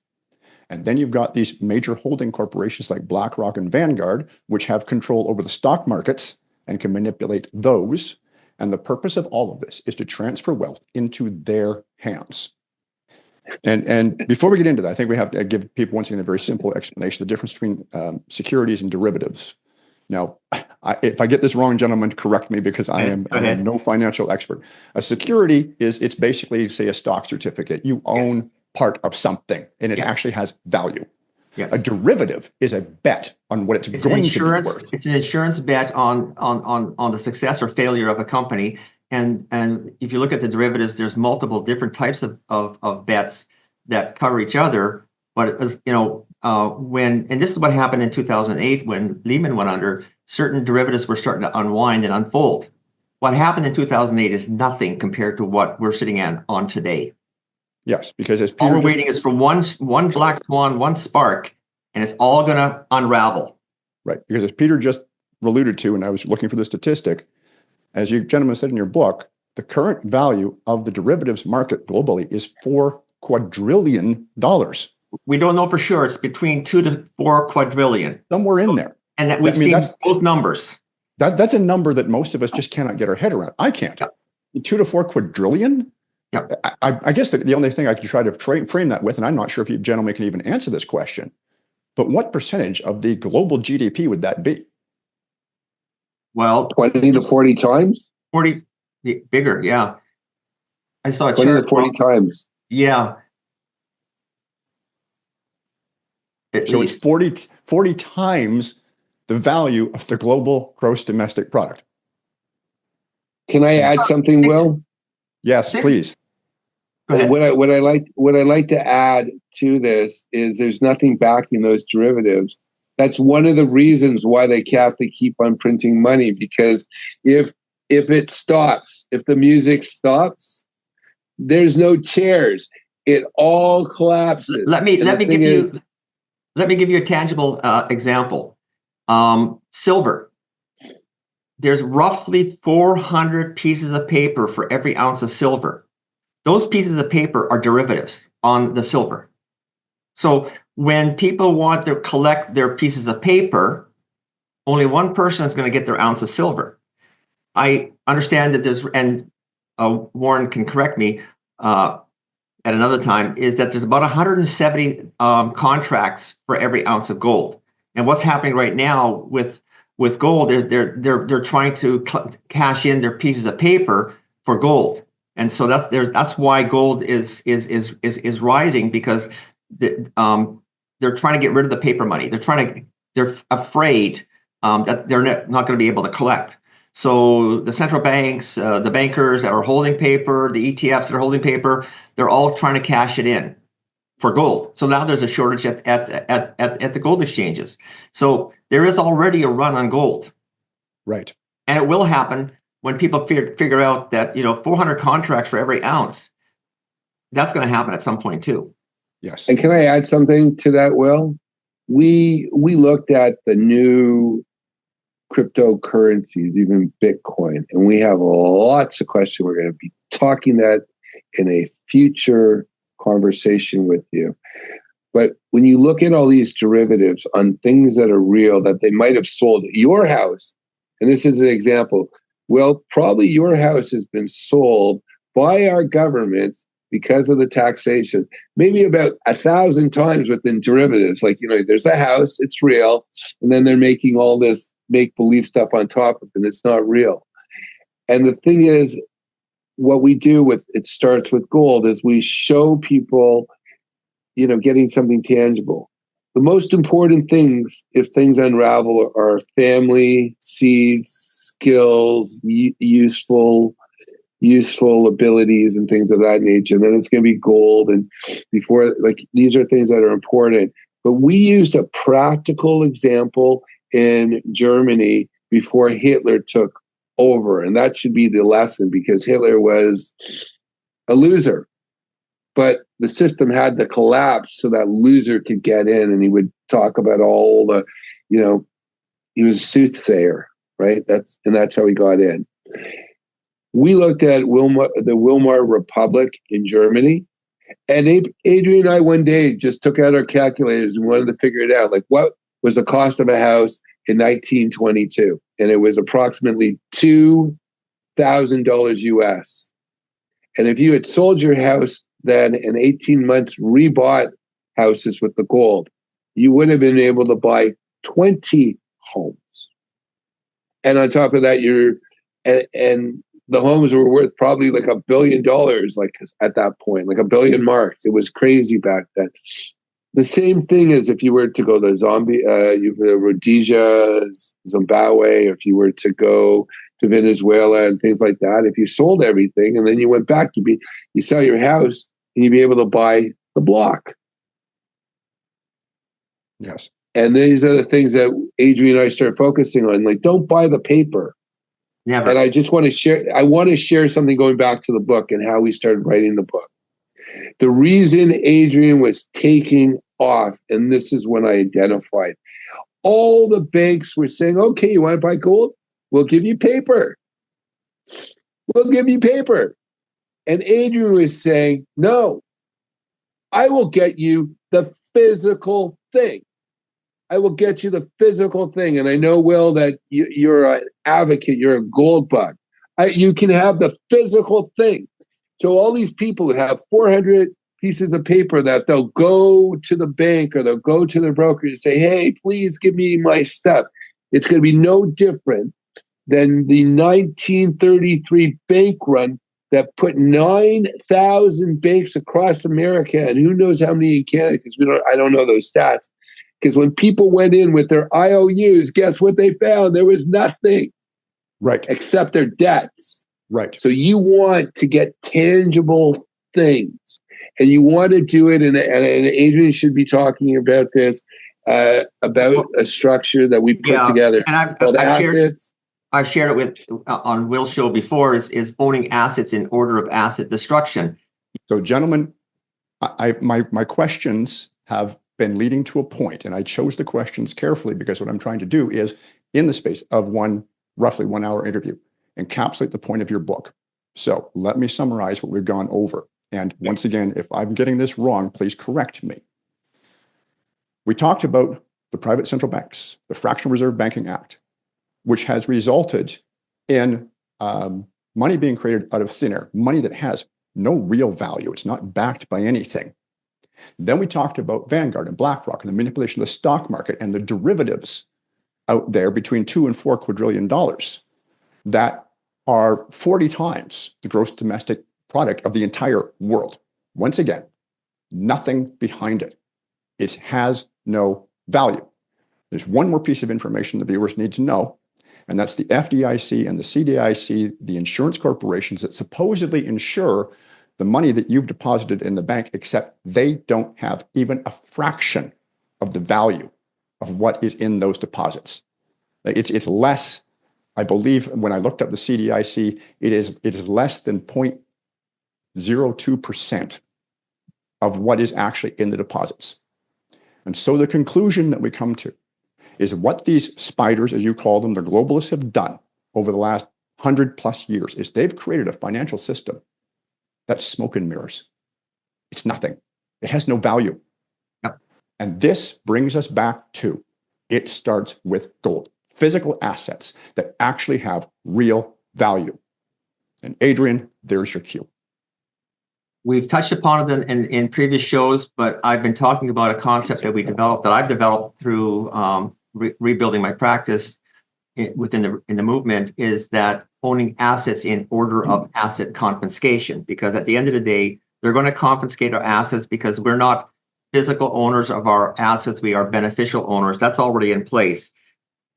And then you've got these major holding corporations like BlackRock and Vanguard, which have control over the stock markets and can manipulate those. And the purpose of all of this is to transfer wealth into their hands. And before we get into that, I think we have to give people once again a very simple explanation, the difference between securities and derivatives. Now, if I get this wrong, gentlemen, correct me, because I am no financial expert. A security it's basically, say, a stock certificate. You own part of something, and it actually has value. Yes. A derivative is a bet on what it's going to be worth. It's an insurance bet on the success or failure of a company. And if you look at the derivatives, there's multiple different types of bets that cover each other. But as you know, and this is what happened in 2008 when Lehman went under, certain derivatives were starting to unwind and unfold. What happened in 2008 is nothing compared to what we're sitting on today. Yes, because as Peter all we're waiting is for one black swan, one spark, and it's all going to unravel. Right, because as Peter just alluded to, and I was looking for the statistic, as you gentlemen said in your book, the current value of the derivatives market globally is $4 quadrillion. We don't know for sure. It's between 2 to 4 quadrillion. Somewhere in there. And that we've seen both numbers. That's a number that most of us just cannot get our head around. I can't. Yeah. 2 to 4 quadrillion? Yeah. I guess the only thing I could try to frame that with, and I'm not sure if you gentlemen can even answer this question, but what percentage of the global GDP would that be? Well, 20 to 40 times? 40 bigger, yeah. I saw a 20 chart. to 40 times. Yeah. At So least. it's 40 times the value of the global gross domestic product. Can I add something, Will? Yes, please. Go ahead. What I like to add to this is there's nothing backing those derivatives. That's one of the reasons why they have to keep on printing money, because if it stops, if the music stops, there's no chairs. It all collapses. Let me give you a tangible example. Silver. There's roughly 400 pieces of paper for every ounce of silver. Those pieces of paper are derivatives on the silver. So when people want to collect their pieces of paper, only one person is going to get their ounce of silver. I understand that there's, and Warren can correct me at another time, is that there's about 170 contracts for every ounce of gold. And what's happening right now with gold, they're trying to cash in their pieces of paper for gold. And so that's why gold is rising, because they're trying to get rid of the paper money. They're afraid that they're not going to be able to collect. So the central banks, the bankers that are holding paper, the ETFs that are holding paper, they're all trying to cash it in for gold. So now there's a shortage at the gold exchanges. So there is already a run on gold. Right. And it will happen when people figure out that, 400 contracts for every ounce, that's going to happen at some point too. Yes. And can I add something to that, Will? We looked at the new cryptocurrencies, even Bitcoin, and we have lots of questions. We're going to be talking that in a future conversation with you. But when you look at all these derivatives on things that are real, that they might have sold your house, and this is an example, well, probably your house has been sold by our government because of the taxation, maybe about 1,000 times within derivatives. Like, there's a house, it's real, and then they're making all this make-believe stuff on top of it, and it's not real. And the thing is, what we do with it starts with gold is we show people, getting something tangible. The most important things, if things unravel, are family, seeds, skills, useful abilities, and things of that nature. And then it's going to be gold. And these are things that are important. But we used a practical example in Germany before Hitler took over. And that should be the lesson, because Hitler was a loser. But the system had to collapse so that loser could get in, and he would talk about all the, he was a soothsayer, right? That's how he got in. We looked at the Weimar Republic in Germany, and Adrian and I one day just took out our calculators and wanted to figure it out. Like, what was the cost of a house in 1922? And it was approximately $2,000 US. And if you had sold your house then in 18 months, rebought houses with the gold, you would have been able to buy 20 homes. And on top of that, and the homes were worth probably like $1 billion, like at that point, like 1 billion marks. It was crazy back then. The same thing as if you were to go to Rhodesia, Zimbabwe, or if you were to go to Venezuela and things like that. If you sold everything and then you went back, you sell your house and you'd be able to buy the block. Yes. And these are the things that Adrian and I start focusing on. Like, don't buy the paper. Never. And I just want to share. I want to share something going back to the book and how we started writing the book. The reason Adrian was taking off, and this is when I identified, all the banks were saying, okay, you want to buy gold? We'll give you paper. We'll give you paper. And Adrian was saying, no, I will get you the physical thing. I will get you the physical thing. And I know, Will, that you're an advocate. You're a gold bug. You can have the physical thing. So all these people who have 400 pieces of paper that they'll go to the bank or they'll go to the broker and say, hey, please give me my stuff. It's going to be no different than the 1933 bank run that put 9,000 banks across America, and who knows how many in Canada, because I don't know those stats. Because when people went in with their IOUs, guess what they found? There was nothing, right, except their debts. Right. So you want to get tangible things, and you want to do it. And Adrian should be talking about this, about a structure that we put together and called assets. I've shared it with on Will's show before. Is owning assets in order of asset destruction. So, gentlemen, my questions have been leading to a point, and I chose the questions carefully because what I'm trying to do is, in the space of roughly 1 hour interview, encapsulate the point of your book. So let me summarize what we've gone over. And once again, if I'm getting this wrong, please correct me. We talked about the private central banks, the Fractional Reserve Banking Act, which has resulted in money being created out of thin air, money that has no real value. It's not backed by anything. Then we talked about Vanguard and BlackRock and the manipulation of the stock market and the derivatives out there between $2 and $4 quadrillion that are 40 times the gross domestic product of the entire world. Once again, nothing behind it. It has no value. There's one more piece of information the viewers need to know, and that's the FDIC and the CDIC, the insurance corporations that supposedly insure the money that you've deposited in the bank, except they don't have even a fraction of the value of what is in those deposits. It's less, I believe, when I looked up the CDIC, it is less than 0.02% of what is actually in the deposits. And so the conclusion that we come to is what these spiders, as you call them, the globalists, have done over the last 100+ years is they've created a financial system that's smoke and mirrors. It's nothing. It has no value. Yep. And this brings us back to, it starts with gold, physical assets that actually have real value. And Adrian, there's your cue. We've touched upon it in previous shows, but I've been talking about a concept that I've developed through rebuilding my practice within the movement, is that owning assets in order of asset confiscation. Because at the end of the day, they're going to confiscate our assets because we're not physical owners of our assets. We are beneficial owners. That's already in place.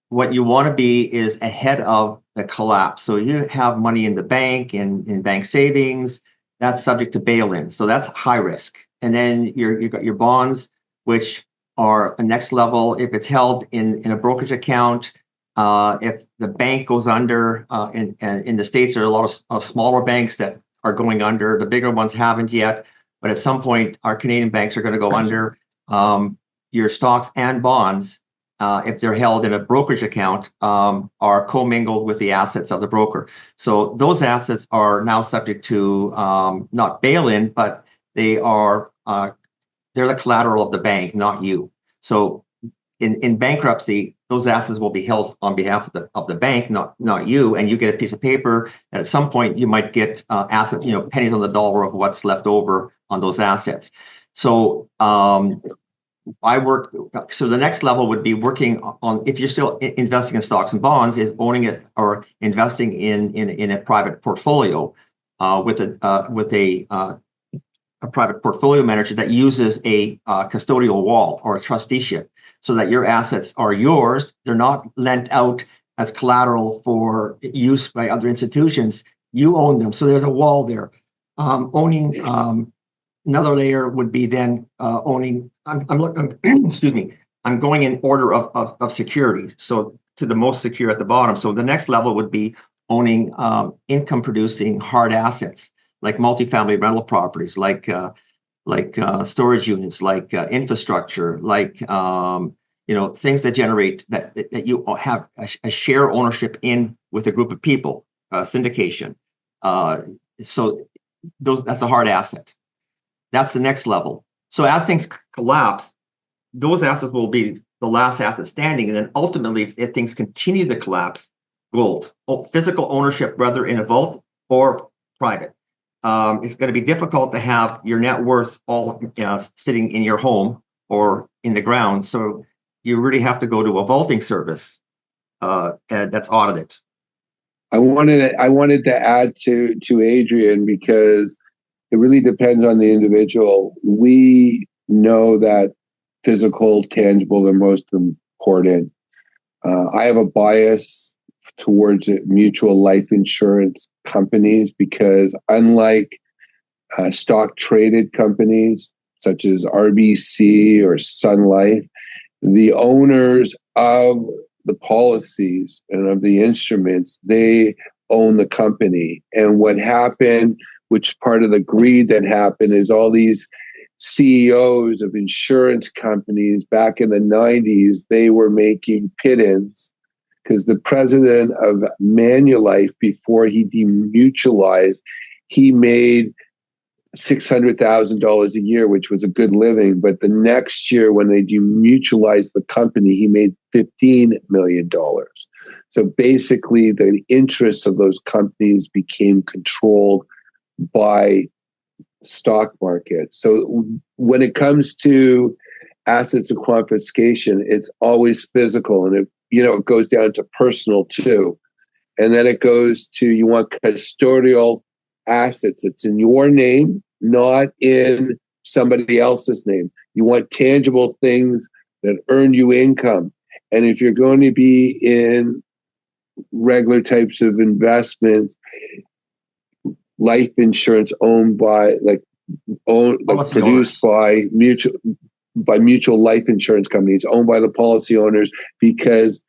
What you want to be is ahead of the collapse. So you have money in the bank, in bank savings, that's subject to bail-in. So that's high risk. And then you've got your bonds, which are a next level. If it's held in a brokerage account, if the bank goes under, in the States, there are a lot of smaller banks that are going under. The bigger ones haven't yet, but at some point, our Canadian banks are going to go under. Your stocks and bonds, if they're held in a brokerage account, are commingled with the assets of the broker. So those assets are now subject to not bail-in, but they're the collateral of the bank, not you. So in bankruptcy, those assets will be held on behalf of the bank, not you, and you get a piece of paper. And at some point, you might get assets, pennies on the dollar of what's left over on those assets. So so the next level would be working on, if you're still investing in stocks and bonds, is owning it or investing in a private portfolio with a private portfolio manager that uses a custodial wall or a trusteeship, so that your assets are yours. They're not lent out as collateral for use by other institutions. You own them. So there's a wall there. Owning another layer would be then owning. I'm looking. Excuse me. I'm going in order of security. So to the most secure at the bottom. So the next level would be owning income producing hard assets, like multifamily rental properties, like storage units, like infrastructure, like things that generate that you have a share ownership in with a group of people, syndication. So that's a hard asset. That's the next level. So as things collapse, those assets will be the last asset standing. And then ultimately, if things continue to collapse, gold, physical ownership, whether in a vault or private. It's going to be difficult to have your net worth all sitting in your home or in the ground. So you really have to go to a vaulting service that's audited. I wanted to add to Adrian, because it really depends on the individual. We know that physical, tangible are most important. I have a bias towards mutual life insurance companies, because unlike stock traded companies such as RBC or Sun Life, the owners of the policies and of the instruments, they own the company. And what happened, which part of the greed that happened, is all these CEOs of insurance companies back in the 90s, they were making pittance, because the president of Manulife, before he demutualized, he made $600,000 a year, which was a good living. But the next year, when they demutualized the company, he made $15 million. So basically, the interests of those companies became controlled by stock market. So when it comes to assets and confiscation, it's always physical, and it goes down to personal too. And then it goes to, you want custodial assets. It's in your name, not in somebody else's name. You want tangible things that earn you income. And if you're going to be in regular types of investments, life insurance produced by mutual life insurance companies, owned by the policy owners, because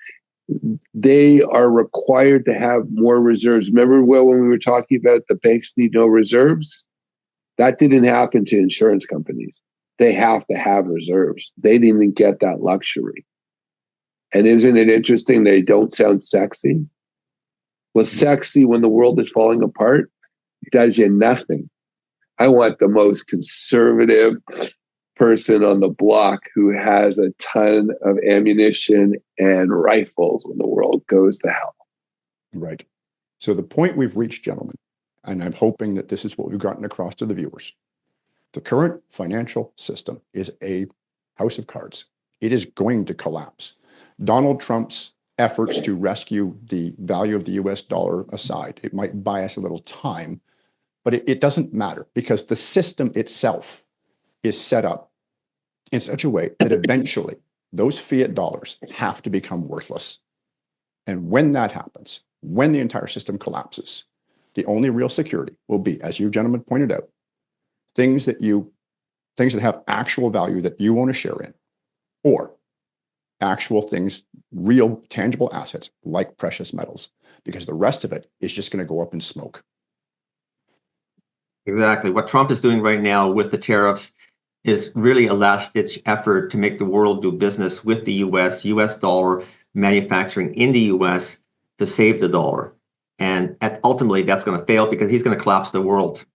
they are required to have more reserves. Remember, Will, when we were talking about the banks need no reserves? That didn't happen to insurance companies. They have to have reserves. They didn't even get that luxury. And isn't it interesting they don't sound sexy? Well, sexy when the world is falling apart does you nothing. I want the most conservative person on the block who has a ton of ammunition and rifles when the world goes to hell. Right. So the point we've reached, gentlemen, and I'm hoping that this is what we've gotten across to the viewers. The current financial system is a house of cards. It is going to collapse. Donald Trump's efforts to rescue the value of the US dollar aside, it might buy us a little time, but it doesn't matter, because the system itself is set up in such a way that eventually those fiat dollars have to become worthless. And when that happens, when the entire system collapses, the only real security will be, as you gentlemen pointed out, things that have actual value that you own a share in, or actual things, real tangible assets like precious metals, because the rest of it is just going to go up in smoke. Exactly. What Trump is doing right now with the tariffs is really a last-ditch effort to make the world do business with the US dollar, manufacturing in the US to save the dollar. And ultimately, that's going to fail, because he's going to collapse the world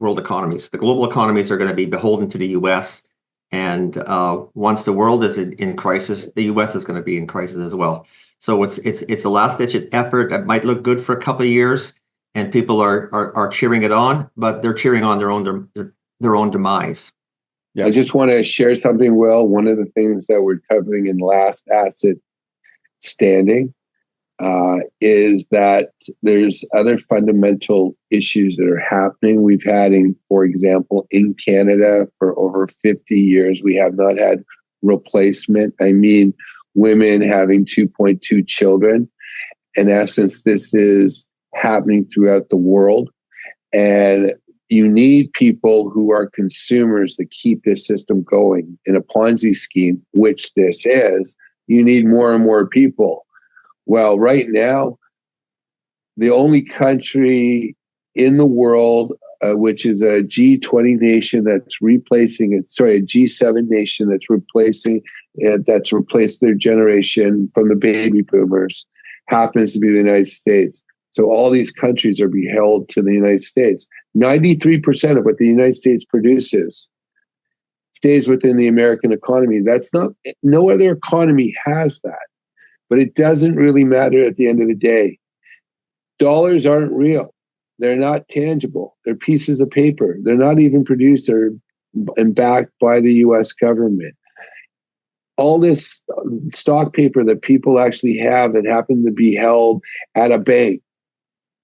economies. The global economies are going to be beholden to the US. And once the world is in crisis, the US is going to be in crisis as well. So it's a last-ditch effort that might look good for a couple of years, and people are cheering it on, but they're cheering on their own demise. Yeah. I just want to share something, Will. One of the things that we're covering in Last Asset Standing is that there's other fundamental issues that are happening. We've had, for example, in Canada for over 50 years, we have not had replacement. I mean, women having 2.2 children. In essence, this is happening throughout the world. And you need people who are consumers to keep this system going. In a Ponzi scheme, which this is, you need more and more people. Well, right now, the only country in the world, which is a G20 nation that's replacing it, a G7 nation that's replaced their generation from the baby boomers, happens to be the United States. So all these countries are beheld to the United States. 93% of what the United States produces stays within the American economy. That's not, no other economy has that. But it doesn't really matter at the end of the day. Dollars aren't real. They're not tangible. They're pieces of paper. They're not even produced and backed by the US government. All this stock paper that people actually have that happen to be held at a bank,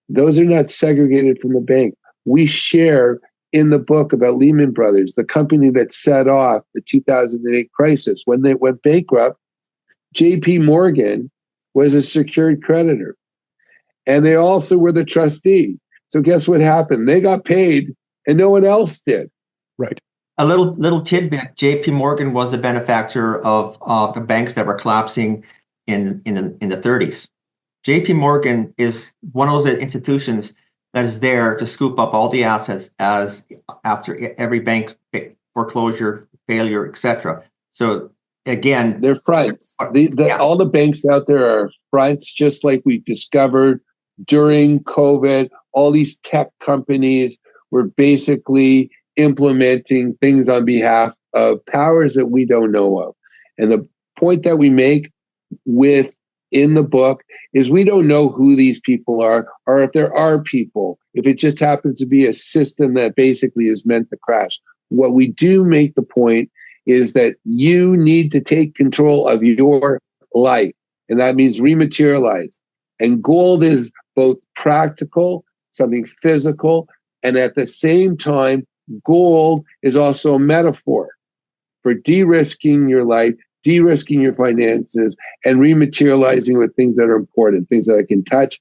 those are not segregated from the bank. We share in the book about Lehman Brothers, the company that set off the 2008 crisis. When they went bankrupt, JP Morgan was a secured creditor. And they also were the trustee. So guess what happened? They got paid and no one else did. Right. A little tidbit, JP Morgan was the benefactor of the banks that were collapsing in the 30s. JP Morgan is one of those institutions that is there to scoop up all the assets as after every bank foreclosure, failure, etc. So again, they're fronts. All the banks out there are fronts, just like we discovered during COVID. All these tech companies were basically implementing things on behalf of powers that we don't know of. And the point that we make in the book is we don't know who these people are, or if there are people, if it just happens to be a system that basically is meant to crash. What we do make the point is that you need to take control of your life, and that means rematerialize. And gold is both practical, something physical, and at the same time, gold is also a metaphor for de-risking your life, de-risking your finances, and rematerializing with things that are important, things that I can touch,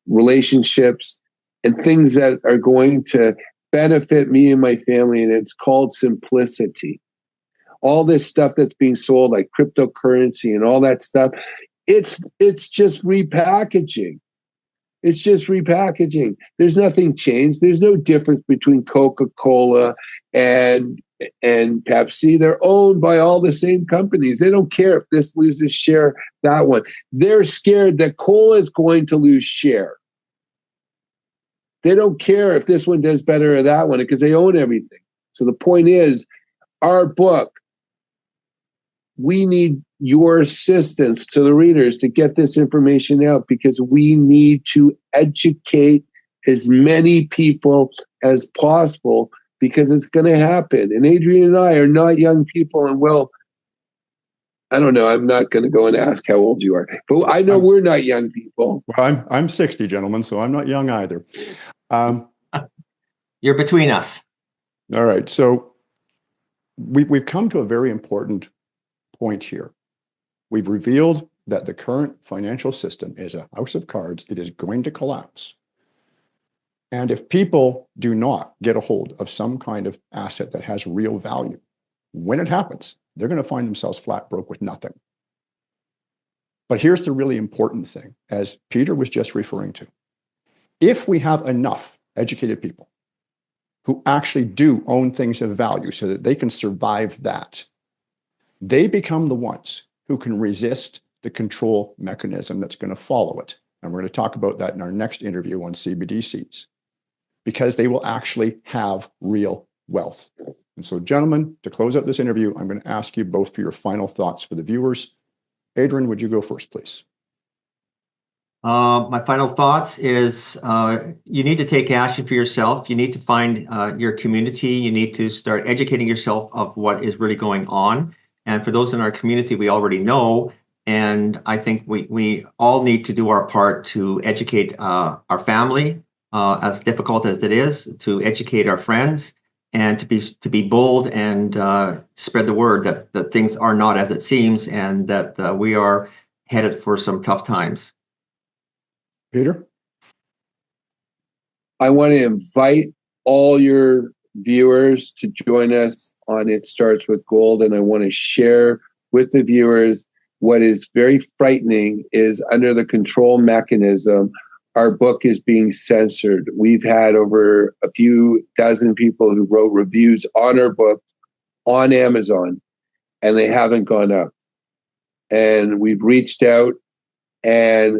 relationships, and things that are going to benefit me and my family, and it's called simplicity. All this stuff that's being sold, like cryptocurrency and all that stuff, it's just repackaging. It's just repackaging. There's nothing changed. There's no difference between Coca-Cola and Pepsi. They're owned by all the same companies. They don't care if this loses share, that one. They're scared that cola is going to lose share. They don't care if this one does better or that one because they own everything. So the point is, our book, we need your assistance to the readers to get this information out because we need to educate as many people as possible because it's going to happen. And Adrian and I are not young people. And well, I don't know. I'm not going to go and ask how old you are, but I know we're not young people. Well, I'm 60, gentlemen, so I'm not young either. You're between us. All right. So we've come to a very important point here. We've revealed that the current financial system is a house of cards. It is going to collapse. And if people do not get a hold of some kind of asset that has real value, when it happens, they're going to find themselves flat broke with nothing. But here's the really important thing, as Peter was just referring to. If we have enough educated people who actually do own things of value so that they can survive that, they become the ones who can resist the control mechanism that's going to follow it. And we're going to talk about that in our next interview on CBDCs, because they will actually have real wealth. And so, gentlemen, to close out this interview, I'm going to ask you both for your final thoughts for the viewers. Adrian, would you go first, please? My final thoughts is you need to take action for yourself. You need to find your community. You need to start educating yourself of what is really going on. And for those in our community, we already know. And I think we all need to do our part to educate our family, as difficult as it is, to educate our friends, and to be bold and spread the word that things are not as it seems, and that we are headed for some tough times. Peter? I want to invite all your viewers to join us on It Starts With Gold, and I want to share with the viewers what is very frightening is under the control mechanism, our book is being censored. We've had over a few dozen people who wrote reviews on our book on Amazon, and they haven't gone up. And we've reached out, and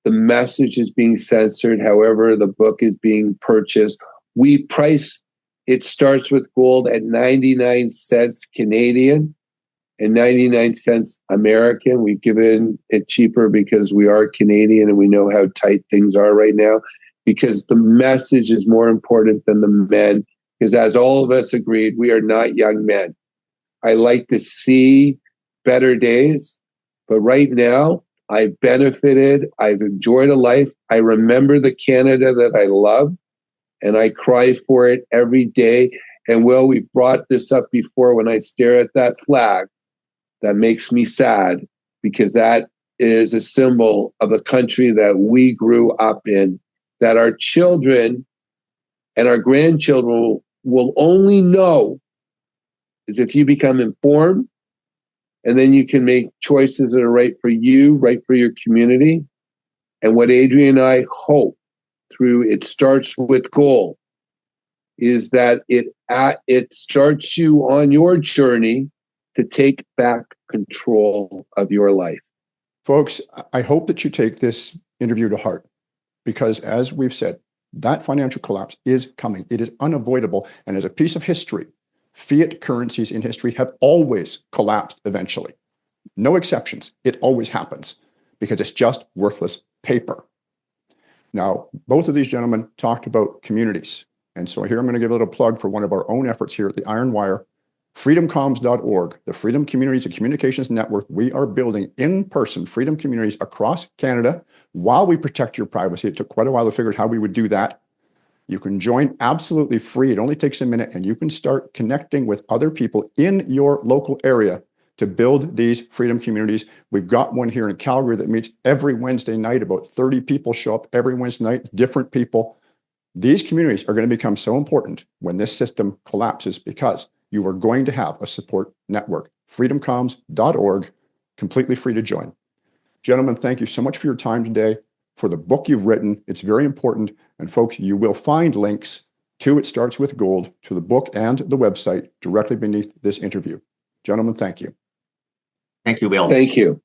the message is being censored. However, the book is being purchased. We price It starts with gold at 99 cents Canadian and 99 cents American. We've given it cheaper because we are Canadian and we know how tight things are right now, because the message is more important than the men. Because as all of us agreed, we are not young men. I like to see better days, but right now I've benefited. I've enjoyed a life. I remember the Canada that I love, and I cry for it every day. And Will, we brought this up before. When I stare at that flag, that makes me sad, because that is a symbol of a country that we grew up in, that our children and our grandchildren will only know is if you become informed, and then you can make choices that are right for you, right for your community. And what Adrian and I hope through It Starts With Gold is that it starts you on your journey to take back control of your life. Folks, I hope that you take this interview to heart, because as we've said, that financial collapse is coming. It is unavoidable. And as a piece of history, fiat currencies in history have always collapsed eventually. No exceptions. It always happens because it's just worthless paper. Now, both of these gentlemen talked about communities. And so here I'm going to give a little plug for one of our own efforts here at the Iron Wire, freedomcoms.org, the Freedom Communities and Communications Network. We are building in-person freedom communities across Canada while we protect your privacy. It took quite a while to figure out how we would do that. You can join absolutely free. It only takes a minute, and you can start connecting with other people in your local area to build these freedom communities. We've got one here in Calgary that meets every Wednesday night. About 30 people show up every Wednesday night, different people. These communities are going to become so important when this system collapses, because you are going to have a support network. freedomcoms.org, completely free to join. Gentlemen, thank you so much for your time today, for the book you've written. It's very important. And folks, you will find links to It Starts With Gold, to the book and the website directly beneath this interview. Gentlemen, thank you. Thank you, Will. Thank you.